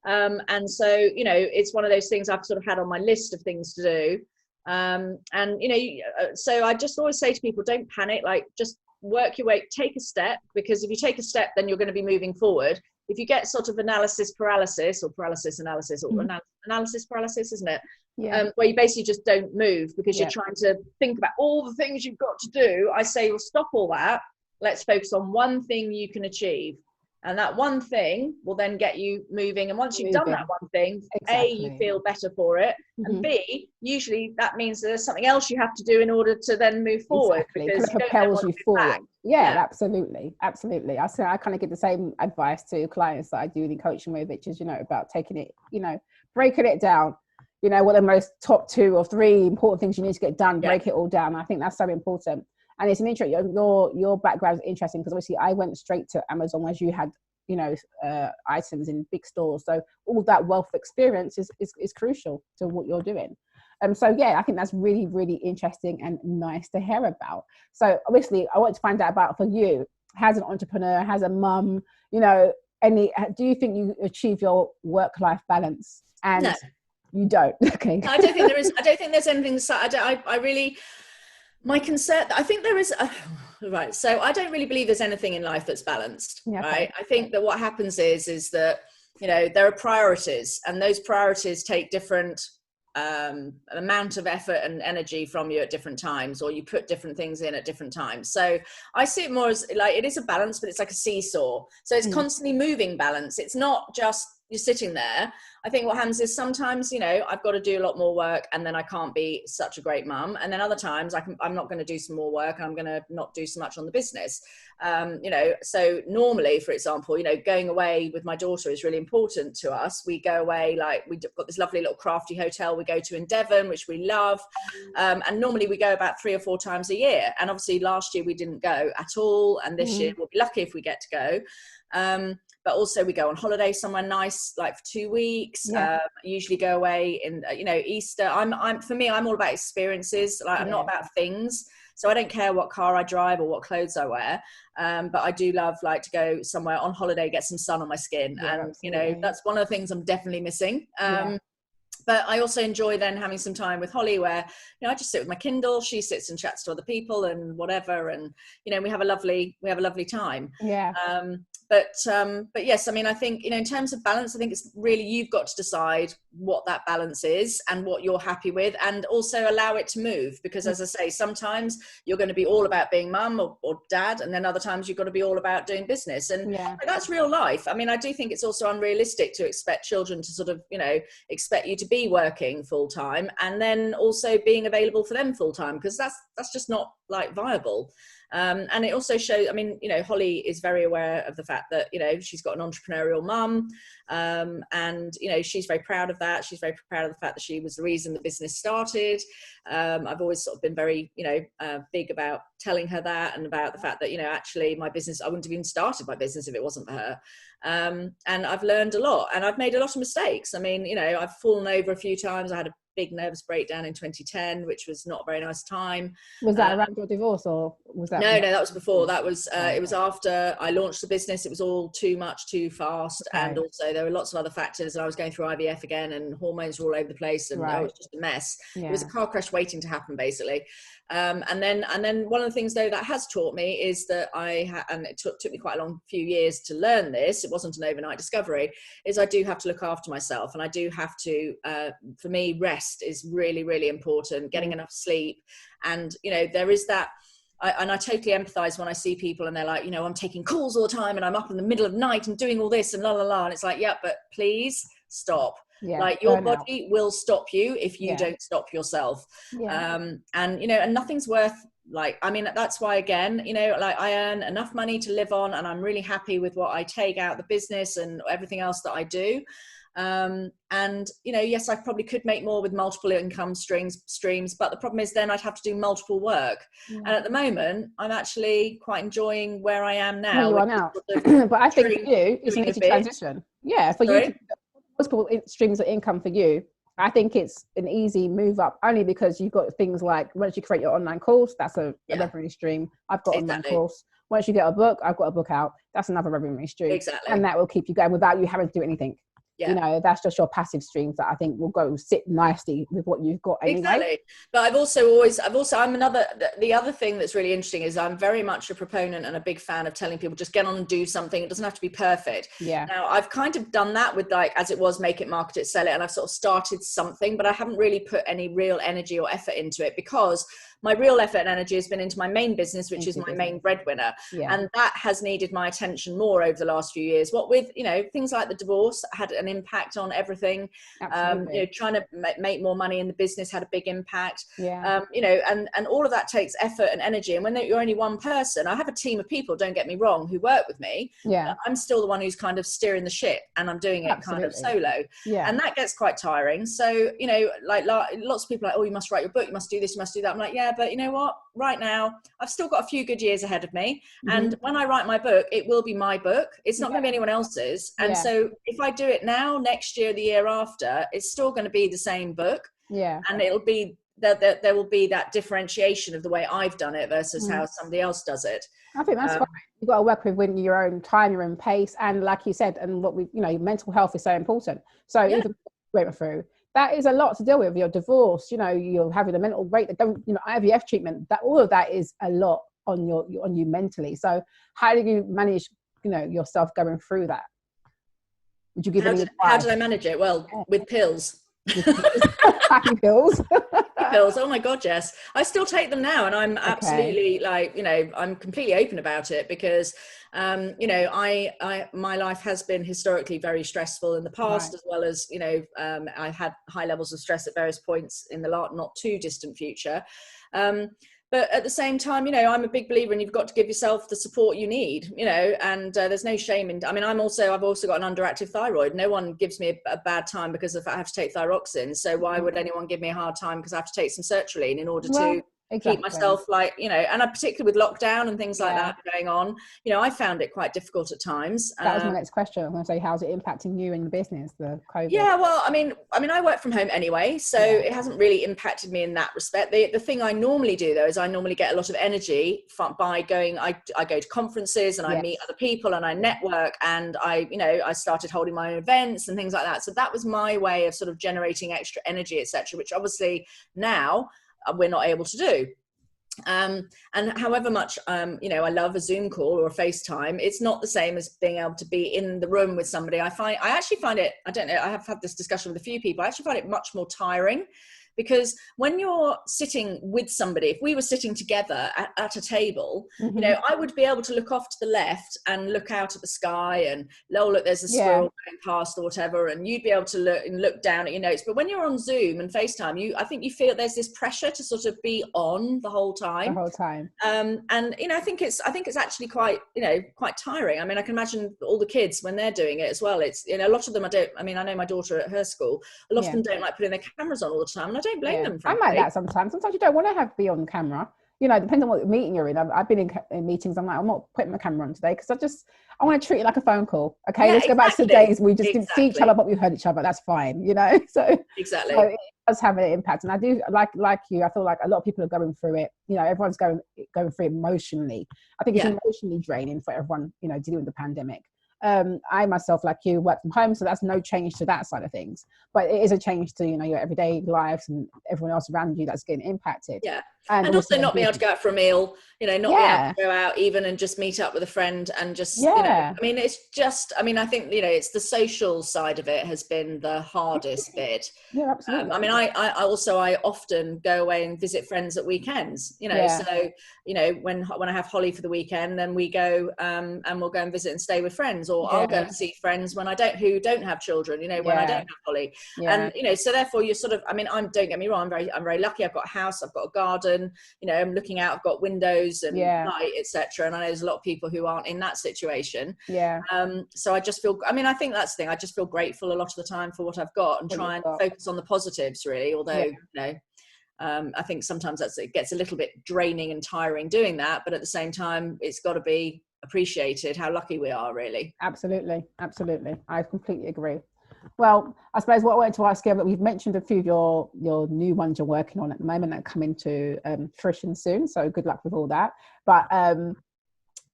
And so, you know, it's one of those things I've sort of had on my list of things to do. And you know, so I just always say to people, don't panic, like, just work your way, take a step, because if you take a step, then you're going to be moving forward. If you get sort of analysis paralysis, or analysis paralysis, isn't it? Where you basically just don't move because you're trying to think about all the things you've got to do, I say, well, stop all that. Let's focus on one thing you can achieve. And that one thing will then get you moving. And once you've done that one thing, A, you feel better for it. And B, usually that means there's something else you have to do in order to then move forward. Because it propels you forward. Absolutely. I kind of give the same advice to clients that I do the coaching with, which is, you know, about taking it, you know, breaking it down. You know, what the most top 2 or 3 important things you need to get done, break it all down. I think that's so important. And it's an interesting, your background is interesting, because obviously I went straight to Amazon, as you had, you know, items in big stores. So all that wealth experience is crucial to what you're doing. So I think that's really, really interesting and nice to hear about. So obviously I want to find out about, for you, as an entrepreneur, as a mum, you know, do you think you achieve your work-life balance? And no. You don't. Okay. I don't think there is. I don't think there's anything. I really, my concern, I think there is, right. So I don't really believe there's anything in life that's balanced, right? I think that what happens is that, you know, there are priorities, and those priorities take different amount of effort and energy from you at different times, or you put different things in at different times. So I see it more as like, it is a balance, but it's like a seesaw. So it's constantly moving balance. It's not just you're sitting there, I think what happens is sometimes, you know, I've got to do a lot more work and then I can't be such a great mum. And then other times I'm not going to do some more work and I'm going to not do so much on the business. You know, so normally, for example, you know, going away with my daughter is really important to us. We go away, like we've got this lovely little crafty hotel we go to in Devon, which we love. And normally we go about 3 or 4 times a year. And obviously last year we didn't go at all. And this year we'll be lucky if we get to go. But also we go on holiday somewhere nice, like for 2 weeks. Usually go away in, you know, Easter. For me, I'm all about experiences. Like I'm not about things. So I don't care what car I drive or what clothes I wear. But I do love like to go somewhere on holiday, get some sun on my skin. And, you know, that's one of the things I'm definitely missing. But I also enjoy then having some time with Holly where, you know, I just sit with my Kindle, she sits and chats to other people and whatever. And, you know, we have a lovely time. But yes, I mean, I think, you know, in terms of balance, I think it's really, you've got to decide what that balance is and what you're happy with, and also allow it to move. Because as I say, sometimes you're going to be all about being mum or dad, and then other times you've got to be all about doing business. And that's real life. I mean, I do think it's also unrealistic to expect children to sort of, you know, expect you to be working full time and then also being available for them full time, because that's just not like viable. And it also shows, I mean, you know, Holly is very aware of the fact that, you know, she's got an entrepreneurial mum, and, you know, she's very proud of that. She's very proud of the fact that she was the reason the business started. I've always sort of been very, you know, big about telling her that, and about the fact that, you know, actually my business, I wouldn't have even started my business if it wasn't for her. And I've learned a lot, and I've made a lot of mistakes. I mean, you know, I've fallen over a few times. I had a big nervous breakdown in 2010, which was not a very nice time. Was that around your divorce, or was that? No, that was before. That was it was after I launched the business. It was all too much, too fast, and also there were lots of other factors. And I was going through IVF again, and hormones were all over the place, and it was just a mess. It was a car crash waiting to happen, basically. And then one of the things though that has taught me is that and it took me quite a long few years to learn this. It wasn't an overnight discovery. Is I do have to look after myself, and I do have to. For me, rest is really, really important. Getting enough sleep, and you know, there is that. I totally empathize when I see people and they're like, you know, I'm taking calls all the time and I'm up in the middle of the night and doing all this and la la la. And it's like, yeah, but please stop. Like your body will stop you if you don't stop yourself. And, you know, and nothing's worth, like, I mean, that's why, again, you know, like I earn enough money to live on, and I'm really happy with what I take out of the business and everything else that I do. And, you know, yes, I probably could make more with multiple income streams, but the problem is then I'd have to do multiple work. And at the moment, I'm actually quite enjoying where I am now. You are now. But I think for you, it's an easy transition. Yeah, for you to multiple streams of income for you, I think it's an easy move up, only because you've got things like, once you create your online course, that's a revenue stream. I've got an online course. Once you get a book, I've got a book out. That's another revenue stream. Exactly. And that will keep you going without you having to do anything. You know, that's just your passive streams that I think will go sit nicely with what you've got anyway. Exactly. But the other thing that's really interesting is I'm very much a proponent and a big fan of telling people just get on and do something. It doesn't have to be perfect. Now I've kind of done that with, like, as it was, make it, market it, sell it. And I've sort of started something, but I haven't really put any real energy or effort into it, because my real effort and energy has been into my main business, which is my main breadwinner. And that has needed my attention more over the last few years. What with, you know, things like the divorce had an impact on everything. You know, trying to make more money in the business had a big impact. You know, and all of that takes effort and energy. And when you're only one person, I have a team of people, don't get me wrong, who work with me. I'm still the one who's kind of steering the ship, and I'm doing it kind of solo. And that gets quite tiring. So, you know, like lots of people are like, oh, you must write your book, you must do this, you must do that. I'm like, yeah, but you know what? Right now, I've still got a few good years ahead of me. And when I write my book, it will be my book. It's not going to be anyone else's. And so if I do it now, next year, the year after, it's still going to be the same book. And it'll be that there will be that differentiation of the way I've done it versus how somebody else does it. I think that's fine. You've got to work with your own time, your own pace. And like you said, and what you know, mental health is so important. So even went through, that is a lot to deal with. Your divorce, you know, you're having a mental break, you know, IVF treatment, that all of that is a lot on you mentally. So how do you manage, you know, yourself going through that? Would you give any advice? How did I manage it? Well, with pills. Happy pills. pills. Oh my God, yes. I still take them now, and I'm absolutely like, you know, I'm completely open about it because, you know, my life has been historically very stressful in the past, as well as, you know, I've had high levels of stress at various points in the not too distant future. But at the same time, you know, I'm a big believer in you've got to give yourself the support you need, you know, and there's no shame in, I mean, I've also got an underactive thyroid. No one gives me a bad time because if I have to take thyroxine. So why would anyone give me a hard time because I have to take some sertraline in order to keep myself, like, you know, and I particularly with lockdown and things like that going on, you know, I found it quite difficult at times. That was my next question. I'm going to say, how's it impacting you in the business, the COVID? Yeah, well, I mean, I work from home anyway, so it hasn't really impacted me in that respect. The thing I normally do though is I normally get a lot of energy by going. I go to conferences and I meet other people and I network, and I started holding my own events and things like that. So that was my way of sort of generating extra energy, etc., which obviously now we're not able to do. And however much you know, I love a Zoom call or a FaceTime, it's not the same as being able to be in the room with somebody. I actually find it, I don't know, I have had this discussion with a few people, I actually find it much more tiring, because when you're sitting with somebody, if we were sitting together at a table, you know, I would be able to look off to the left and look out at the sky and, oh, look, there's a squirrel going past or whatever, and you'd be able to look down at your notes. But when you're on Zoom and FaceTime, I think you feel there's this pressure to sort of be on the whole time. And you know, I think it's actually quite, you know, quite tiring. I mean, I can imagine all the kids when they're doing it as well. It's, you know, a lot of them I know my daughter at her school, a lot of them don't like putting their cameras on all the time, and I don't blame them, frankly. I'm like that sometimes. Sometimes you don't want to be on camera. You know, depending on what meeting you're in. I've been in meetings. I'm like, I'm not putting my camera on today because I want to treat it like a phone call. Okay, let's go back to the days we just didn't see each other, but we heard each other. That's fine. You know, so it does have an impact. And I do like you. I feel like a lot of people are going through it. You know, everyone's going through it emotionally. I think it's emotionally draining for everyone. You know, dealing with the pandemic. I myself, like you, work from home, so that's no change to that side of things, but it is a change to, you know, your everyday lives and everyone else around you that's getting impacted. And also not being able to go out for a meal, you know, not being able to go out even and just meet up with a friend and just, you know, I mean, it's just, I mean, I think, you know, it's the social side of it has been the hardest bit. Absolutely. I mean, I often go away and visit friends at weekends, you know, so, you know, when I have Holly for the weekend, then we go and we'll go and visit and stay with friends, or I'll go and see friends who don't have children, you know, when I don't have Holly. And, you know, so therefore you're sort of, I mean, don't get me wrong, I'm very lucky. I've got a house, I've got a garden, you know, I'm looking out, I've got windows and light, etc. And I know there's a lot of people who aren't in that situation. So I just feel, I mean, I think that's the thing. I just feel grateful a lot of the time for what I've got and try and focus on the positives, really. Although, you know, I think sometimes it gets a little bit draining and tiring doing that. But at the same time, it's got to be appreciated how lucky we are, really. Absolutely. I completely agree. Well, I suppose what I wanted to ask you, but we've mentioned a few of your new ones you're working on at the moment that come into fruition soon. So good luck with all that. But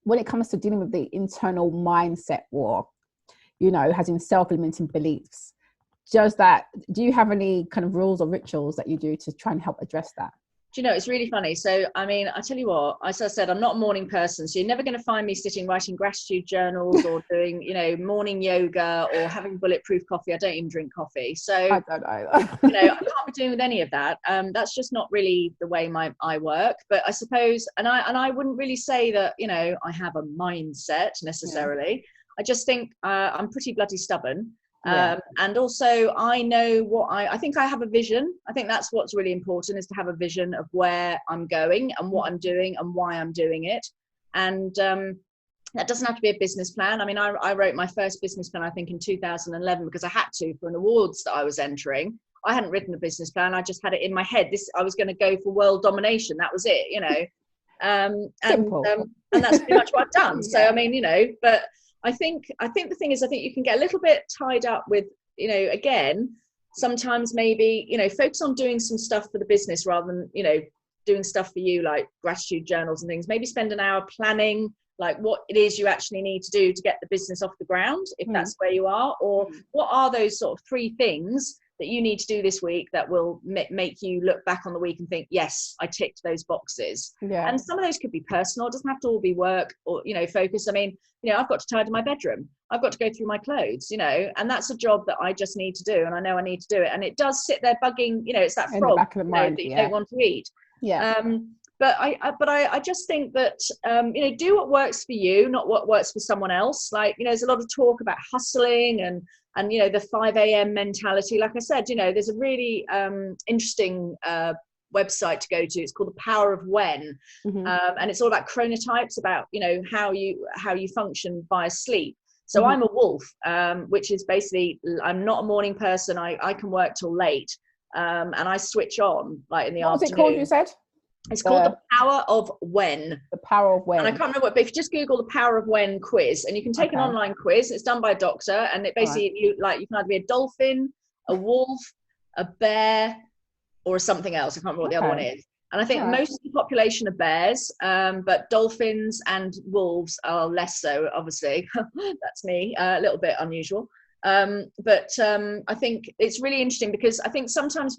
when it comes to dealing with the internal mindset war, you know, has in self-limiting beliefs, do you have any kind of rules or rituals that you do to try and help address that? Do you know, it's really funny. So, I mean, I tell you what, as I said, I'm not a morning person. So you're never going to find me sitting writing gratitude journals or doing, you know, morning yoga or having bulletproof coffee. I don't even drink coffee. So, I don't either. You know, I can't be doing with any of that. That's just not really the way I work. But I suppose, and I wouldn't really say that, you know, I have a mindset necessarily. I just think I'm pretty bloody stubborn. And also I know what I think I have a vision. I think that's what's really important, is to have a vision of where I'm going and what I'm doing and why I'm doing it. And that doesn't have to be a business plan. I mean, I wrote my first business plan, I think in 2011, because I had to for an awards that I was entering. I hadn't written a business plan. I just had it in my head. I was going to go for world domination. That was it, you know. And that's pretty much what I've done. So, I mean, you know, but I think the thing is, I think you can get a little bit tied up with, you know, again, sometimes maybe, you know, focus on doing some stuff for the business rather than, you know, doing stuff for you, like gratitude journals and things. Maybe spend an hour planning like what it is you actually need to do to get the business off the ground, if that's where you are, or what are those sort of 3 things that you need to do this week that will make you look back on the week and think, yes, I ticked those boxes. Yeah. And some of those could be personal. It doesn't have to all be work or, you know, focus. I mean, you know, I've got to tidy my bedroom. I've got to go through my clothes, you know, and that's a job that I just need to do. And I know I need to do it. And it does sit there bugging, you know, it's that frog that you don't want to eat. Yeah. But I just think that, you know, do what works for you, not what works for someone else. Like, you know, there's a lot of talk about hustling and, you know, the 5 a.m. mentality. Like I said, you know, there's a really interesting website to go to. It's called The Power of When. And it's all about chronotypes, about, you know, how you function via sleep. So I'm a wolf, which is basically, I'm not a morning person. I can work till late. And I switch on like in the afternoon. What was it called, you said? It's called The Power of When. The Power of When. And I can't remember what, but if you just Google The Power of When quiz, and you can take an online quiz. It's done by a doctor, and it basically, you can either be a dolphin, a wolf, a bear, or something else. I can't remember what the other one is. And I think most of the population are bears, but dolphins and wolves are less so, obviously. That's me, a little bit unusual. But I think it's really interesting, because I think sometimes,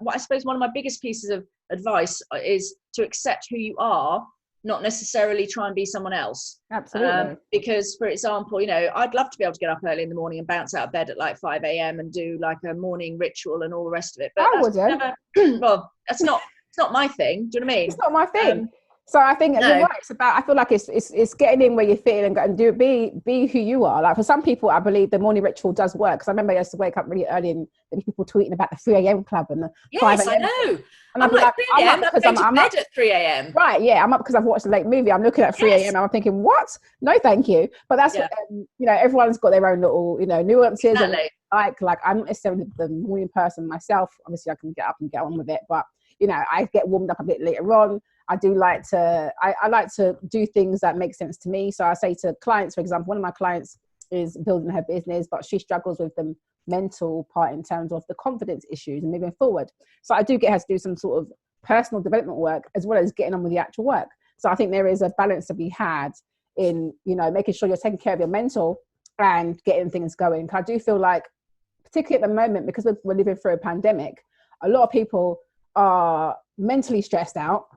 I suppose one of my biggest pieces of advice is to accept who you are, not necessarily try and be someone else. Absolutely. Because, for example, you know, I'd love to be able to get up early in the morning and bounce out of bed at like 5 a.m. and do like a morning ritual and all the rest of it. But I wouldn't. Well, it's not my thing. Do you know what I mean? It's not my thing. So I think you're right. It's about, I feel like it's getting in where you fit in and be who you are. Like for some people, I believe the morning ritual does work. Because I remember I used to wake up really early and there were people tweeting about the 3 a.m. club and the 5 a.m. I know. And I'm like 3 a.m. I'm up at 3 a.m. Right, yeah, I'm up because I've watched a late movie. I'm looking at 3 a.m. and I'm thinking, what? No, thank you. But that's what, you know, everyone's got their own little, you know, nuances. Exactly. And like I'm not necessarily the morning person myself. Obviously, I can get up and get on with it, but you know, I get warmed up a bit later on. I do like to, I like to do things that make sense to me. So I say to clients, for example, one of my clients is building her business, but she struggles with the mental part in terms of the confidence issues and moving forward. So I do get her to do some sort of personal development work as well as getting on with the actual work. So I think there is a balance to be had in, you know, making sure you're taking care of your mental and getting things going. I do feel like, particularly at the moment, because we're living through a pandemic, a lot of people are mentally stressed out.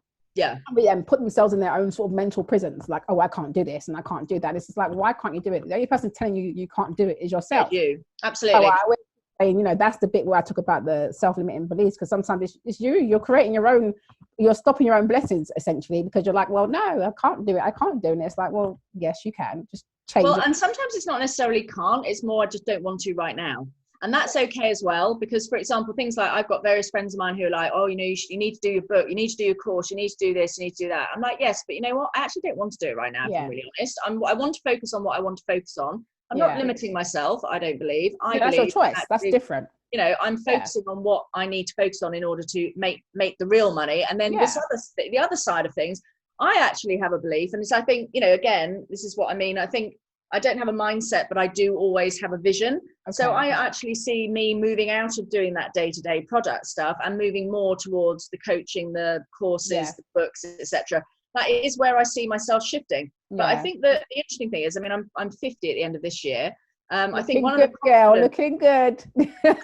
And put themselves in their own sort of mental prisons, like, oh, I can't do this and I can't do that. It's just like, why can't you do it? The only person telling you you can't do it is yourself. You absolutely. So I always say, you know, that's the bit where I talk about the self-limiting beliefs, because sometimes it's you're creating your own, you're stopping your own blessings essentially, because you're like, well, no, I can't do it. I can't do it. And it's like, well, yes, you can. Just change it. And sometimes it's not necessarily can't. It's more I just don't want to right now. And that's okay as well, because, for example, things like I've got various friends of mine who are like, oh, you know, you need to do your book, you need to do your course, you need to do this, you need to do that. I'm like, yes, but you know what? I actually don't want to do it right now, if I'm really honest. I want to focus on what I want to focus on. I'm not limiting myself, I don't believe. That's your choice. That's different. You know, I'm focusing on what I need to focus on in order to make the real money. And then the other side of things, I actually have a belief. And it's, I think, you know, again, this is what I mean. I think I don't have a mindset, but I do always have a vision. Okay. So I actually see me moving out of doing that day-to-day product stuff and moving more towards the coaching, the courses, the books, etc. That is where I see myself shifting. But I think that the interesting thing is, I mean, I'm 50 at the end of this year. I think one of the looking good.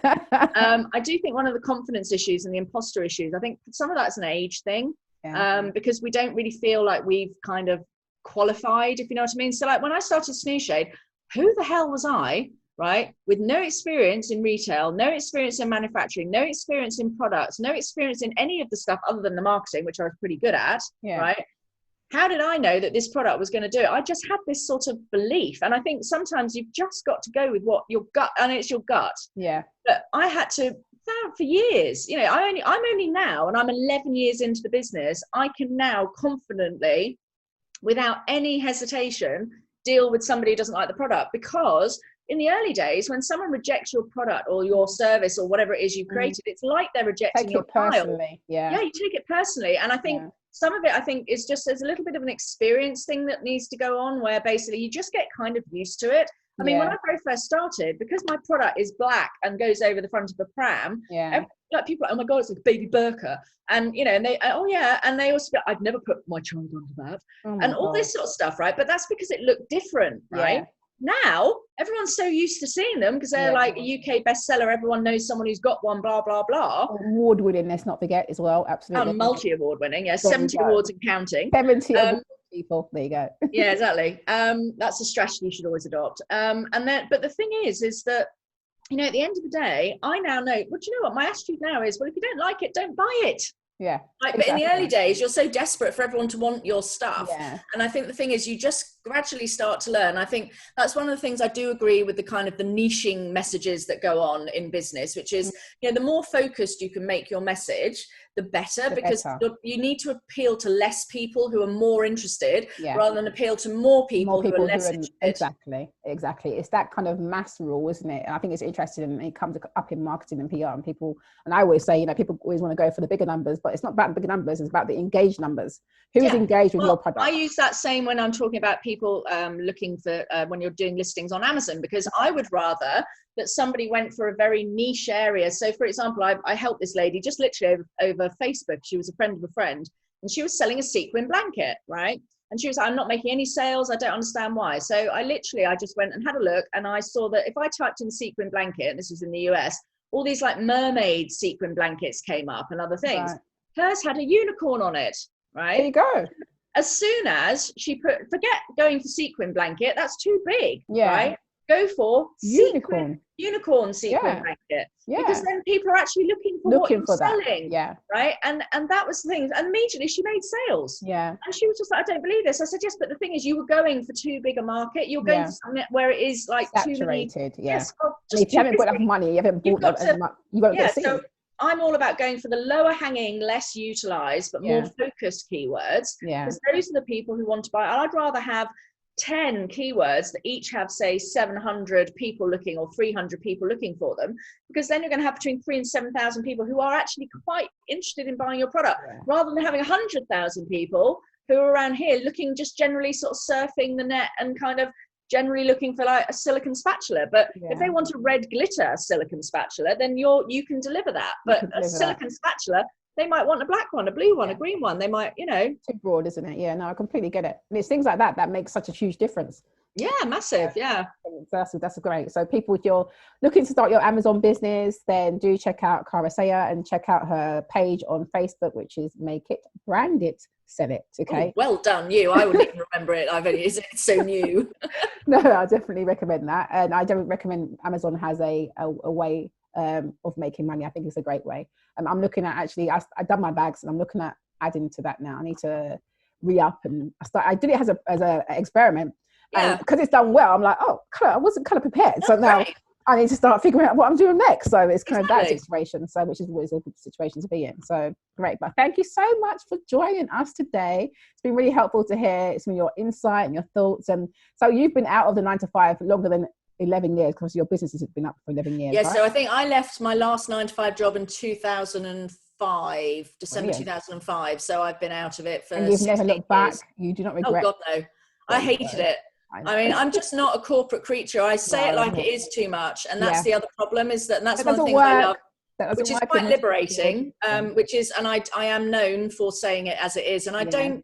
I do think one of the confidence issues and the imposter issues, I think some of that's an age thing, because we don't really feel like we've kind of qualified, if you know what I mean. So like when I started SnoozeShade, who the hell was I, right, with no experience in retail, no experience in manufacturing, no experience in products, no experience in any of the stuff other than the marketing, which I was pretty good at, right? How did I know that this product was going to do it? I just had this sort of belief. And I think sometimes you've just got to go with what your gut, and it's your gut. But I had to, for years, you know, I'm only now, and I'm 11 years into the business, I can now confidently, without any hesitation, deal with somebody who doesn't like the product. Because in the early days, when someone rejects your product or your service or whatever it is you created, it's like they're rejecting your personally. You take it personally. And I think some of it, I think, is just, there's a little bit of an experience thing that needs to go on, where basically you just get kind of used to it. I mean, when I very first started, because my product is black and goes over the front of a pram, like people are like, oh my God, it's like a baby burqa. And, you know, and they, and they also, I've never put my child under that. And all this sort of stuff, right? But that's because it looked different, right? now everyone's so used to seeing them because they're like a UK bestseller. Everyone knows someone who's got one, blah, blah, blah. Award winning, let's not forget as well. Absolutely. Multi-award winning. Yeah. 70 awards and counting. 70 awards, people. There you go. Yeah, exactly. That's a strategy you should always adopt. But the thing is that, you know, at the end of the day, I now know, well, do you know what? My attitude now is, well, if you don't like it, don't buy it. Yeah. Like, but in the early days, you're so desperate for everyone to want your stuff. Yeah. And I think the thing is, you just gradually start to learn. I think that's one of the things I do agree with, the kind of the niching messages that go on in business, which is, you know, the more focused you can make your message, the better, because you need to appeal to less people who are more interested, rather than appeal to more people who are less interested. Exactly. It's that kind of mass rule, isn't it? And I think it's interesting, and it comes up in marketing and PR, and people, and I always say, you know, people always want to go for the bigger numbers, but it's not about the bigger numbers, it's about the engaged numbers. Who is engaged with your product? I use that same when I'm talking about people looking for, when you're doing listings on Amazon, because I would rather that somebody went for a very niche area. So for example, I helped this lady just literally over Facebook. She was a friend of a friend, and she was selling a sequin blanket, right? And she was like, I'm not making any sales. I don't understand why. So I just went and had a look, and I saw that if I typed in sequin blanket, and this was in the US, all these like mermaid sequin blankets came up and other things. Right. Hers had a unicorn on it, right? There you go. As soon as she forget going for sequin blanket, that's too big, right? Go for unicorn sequin blanket, because then people are actually looking for what you're selling, right? And that was the thing. And immediately she made sales, and she was just like, I don't believe this. I said, yes, but the thing is, you were going for too big a market. You're going for something where it is like saturated, too many. If you haven't got enough money, you haven't bought as much. You won't get seen. So I'm all about going for the lower hanging, less utilized, but more focused keywords, because those are the people who want to buy. I'd rather have 10 keywords that each have, say, 700 people looking, or 300 people looking for them, because then you're going to have between 3,000 and 7,000 people who are actually quite interested in buying your product, rather than having 100,000 people who are around here looking, just generally sort of surfing the net and kind of generally looking for like a silicon spatula. But if they want a red glitter silicon spatula, then you can deliver that. But a silicon spatula, they might want a black one, a blue one, a green one. They might, you know. Too broad, isn't it? Yeah, no, I completely get it. And it's things like that makes such a huge difference. Yeah, massive. Yeah. That's great. So people, if you're looking to start your Amazon business, then do check out Cara Sayer, and check out her page on Facebook, which is Make It, Brand It, Sell It. Okay. Oh, well done, you. I wouldn't even remember it. It's so new. No, I definitely recommend that. And I don't recommend, Amazon has a way of making money. I think it's a great way. I'm looking at, actually, I've done my bags, and I'm looking at adding to that now. I need to re-up, and I did it as a experiment. And because it's done well, I'm like, I wasn't kind of prepared. So now I need to start figuring out what I'm doing next. So it's kind of that situation, which is always a good situation to be in. So great. But thank you so much for joining us today. It's been really helpful to hear some of your insight and your thoughts. And so you've been out of the 9 to 5 longer than 11 years, because your business has been up for 11 years. Yeah, right? So I think I left my last 9 to 5 job in 2005, December 2005. So I've been out of it for. And you've never looked back. You do not regret. Oh God, no. I hated it. I mean, I'm just not a corporate creature. I say it like it is too much, and that's the other problem. Is that, and that's one of the things I love, which is quite liberating. Which is, and I am known for saying it as it is, and I don't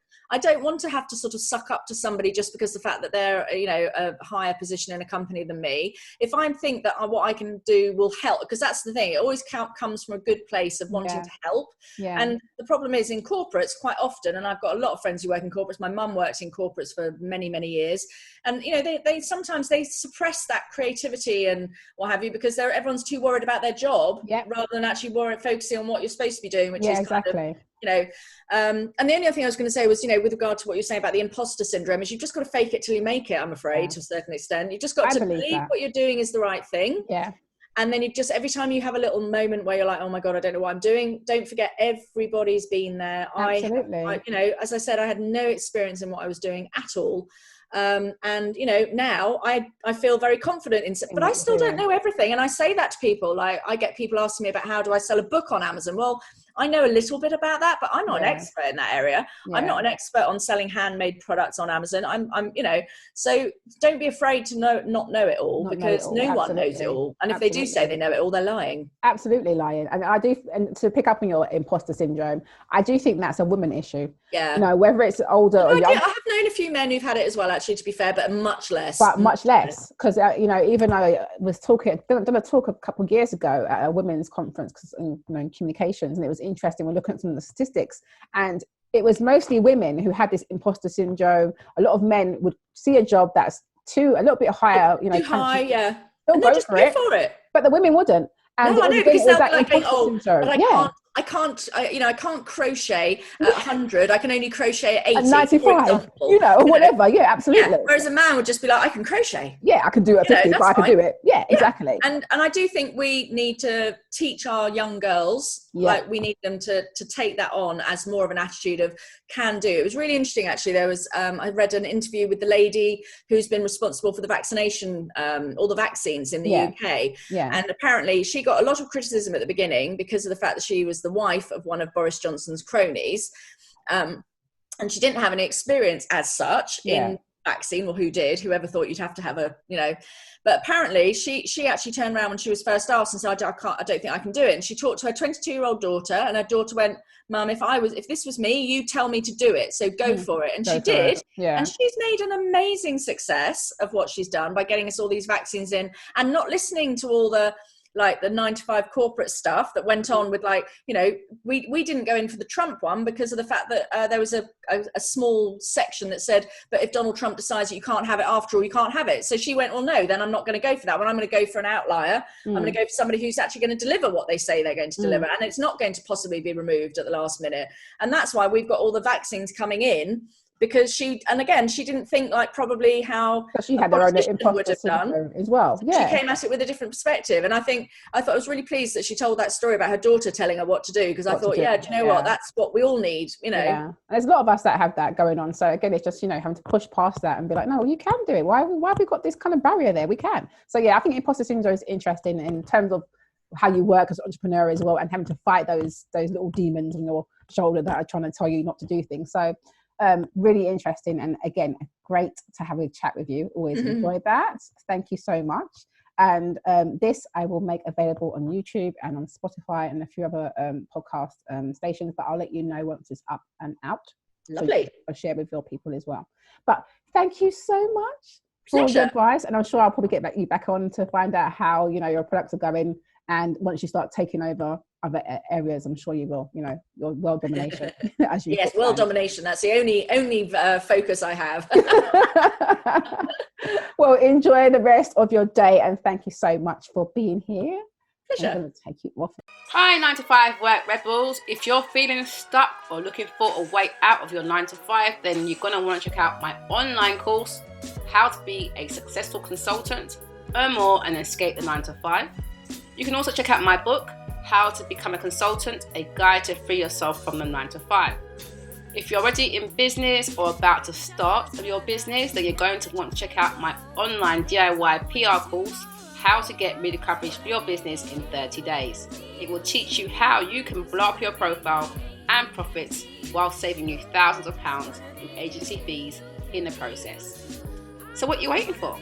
want to have to sort of suck up to somebody just because the fact that they're, you know, a higher position in a company than me. If I think that what I can do will help, because that's the thing, it always comes from a good place of wanting to help. And the problem is in corporates quite often, and I've got a lot of friends who work in corporates. My mum worked in corporates for many, many years. And, you know, they sometimes they suppress that creativity and what have you, because everyone's too worried about their job rather than actually focusing on what you're supposed to be doing, which is kind of, you know, and the only other thing I was going to say was, you know, with regard to what you're saying about the imposter syndrome, is you've just got to fake it till you make it, I'm afraid, to a certain extent. You've just got to believe what you're doing is the right thing. And then you just, every time you have a little moment where you're like, oh my God, I don't know what I'm doing, don't forget everybody's been there. I, you know, as I said, I had no experience in what I was doing at all. And you know, now I feel very confident in, but I still don't know everything. And I say that to people, like I get people asking me about how do I sell a book on Amazon. Well, I know a little bit about that, but I'm not an expert in that area. I'm not an expert on selling handmade products on Amazon. I'm so don't be afraid to not know it all, because no one knows it all. And if they do say they know it all, they're lying. Absolutely lying. And I do, and to pick up on your imposter syndrome, I do think that's a woman issue. Yeah. You know, whether it's older or young. I have known a few men who've had it as well, actually, to be fair, but much less. Because, even I was done a talk a couple of years ago at a women's conference in communications, and it was interesting. We're looking at some of the statistics, and it was mostly women who had this imposter syndrome. A lot of men would see a job that's a little bit higher, too high, yeah. They'll go for it, but the women wouldn't. And no, I know, because they'll be like, but I can't crochet at 100. I can only crochet at 80. At 95, or whatever. Yeah, absolutely. Yeah. Whereas a man would just be like, I can crochet. Yeah, I can do it at 50, but I can do it. Yeah, exactly. And I do think we need to teach our young girls, like we need them to take that on as more of an attitude of can do. It was really interesting, actually. There was, I read an interview with the lady who's been responsible for the vaccination, all the vaccines in the UK. Yeah. And apparently she got a lot of criticism at the beginning because of the fact that she was the wife of one of Boris Johnson's cronies, and she didn't have any experience as such in vaccine. Well, whoever thought you'd have to have but apparently she actually turned around when she was first asked and said, I don't think I can do it. And she talked to her 22-year-old daughter, and her daughter went, Mum, if this was me, you tell me to do it, so go for it. And she did. And she's made an amazing success of what she's done by getting us all these vaccines in, and not listening to all the 9-to-5 corporate stuff that went on with we didn't go in for the Trump one because of the fact that there was a small section that said, but if Donald Trump decides that you can't have it after all, you can't have it. So she went, well, no, then I'm not going to go for that one. I'm going to go for an outlier. I'm going to go for somebody who's actually going to deliver what they say they're going to deliver. And it's not going to possibly be removed at the last minute. And that's why we've got all the vaccines coming in, because she didn't think probably how she had their own would have done as well. Yeah, she came at it with a different perspective, and I thought I was really pleased that she told that story about her daughter telling her what to do, because I thought, do you know what? That's what we all need, Yeah, and there's a lot of us that have that going on. So again, it's just having to push past that and be like, no, you can do it. Why have we got this kind of barrier there? We can. So I think imposter syndrome is interesting in terms of how you work as an entrepreneur as well, and having to fight those little demons on your shoulder that are trying to tell you not to do things. So. Really interesting, and again, great to have a chat with you. Always enjoyed that. Thank you so much. And this I will make available on YouTube and on Spotify and a few other podcast stations, but I'll let you know once it's up and out. Lovely. So I'll share with your people as well. But thank you so much for the advice, and I'm sure I'll probably get you back on to find out how your products are going. And once you start taking over other areas, I'm sure you will, your world domination. As you world domination. That's the only focus I have. Well, enjoy the rest of your day, and thank you so much for being here. Pleasure. I'm going to take you off. Hi, 9-to-5 work rebels. If you're feeling stuck or looking for a way out of your 9-to-5, then you're going to want to check out my online course, How to Be a Successful Consultant, Earn More and Escape the 9-to-5. You can also check out my book, How to Become a Consultant, a guide to free yourself from the 9-to-5. If you're already in business or about to start your business, then you're going to want to check out my online DIY PR course, How to Get Media Coverage for Your Business in 30 Days. It will teach you how you can blow up your profile and profits while saving you thousands of pounds in agency fees in the process. So what are you waiting for?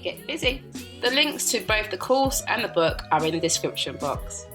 Get busy. The links to both the course and the book are in the description box.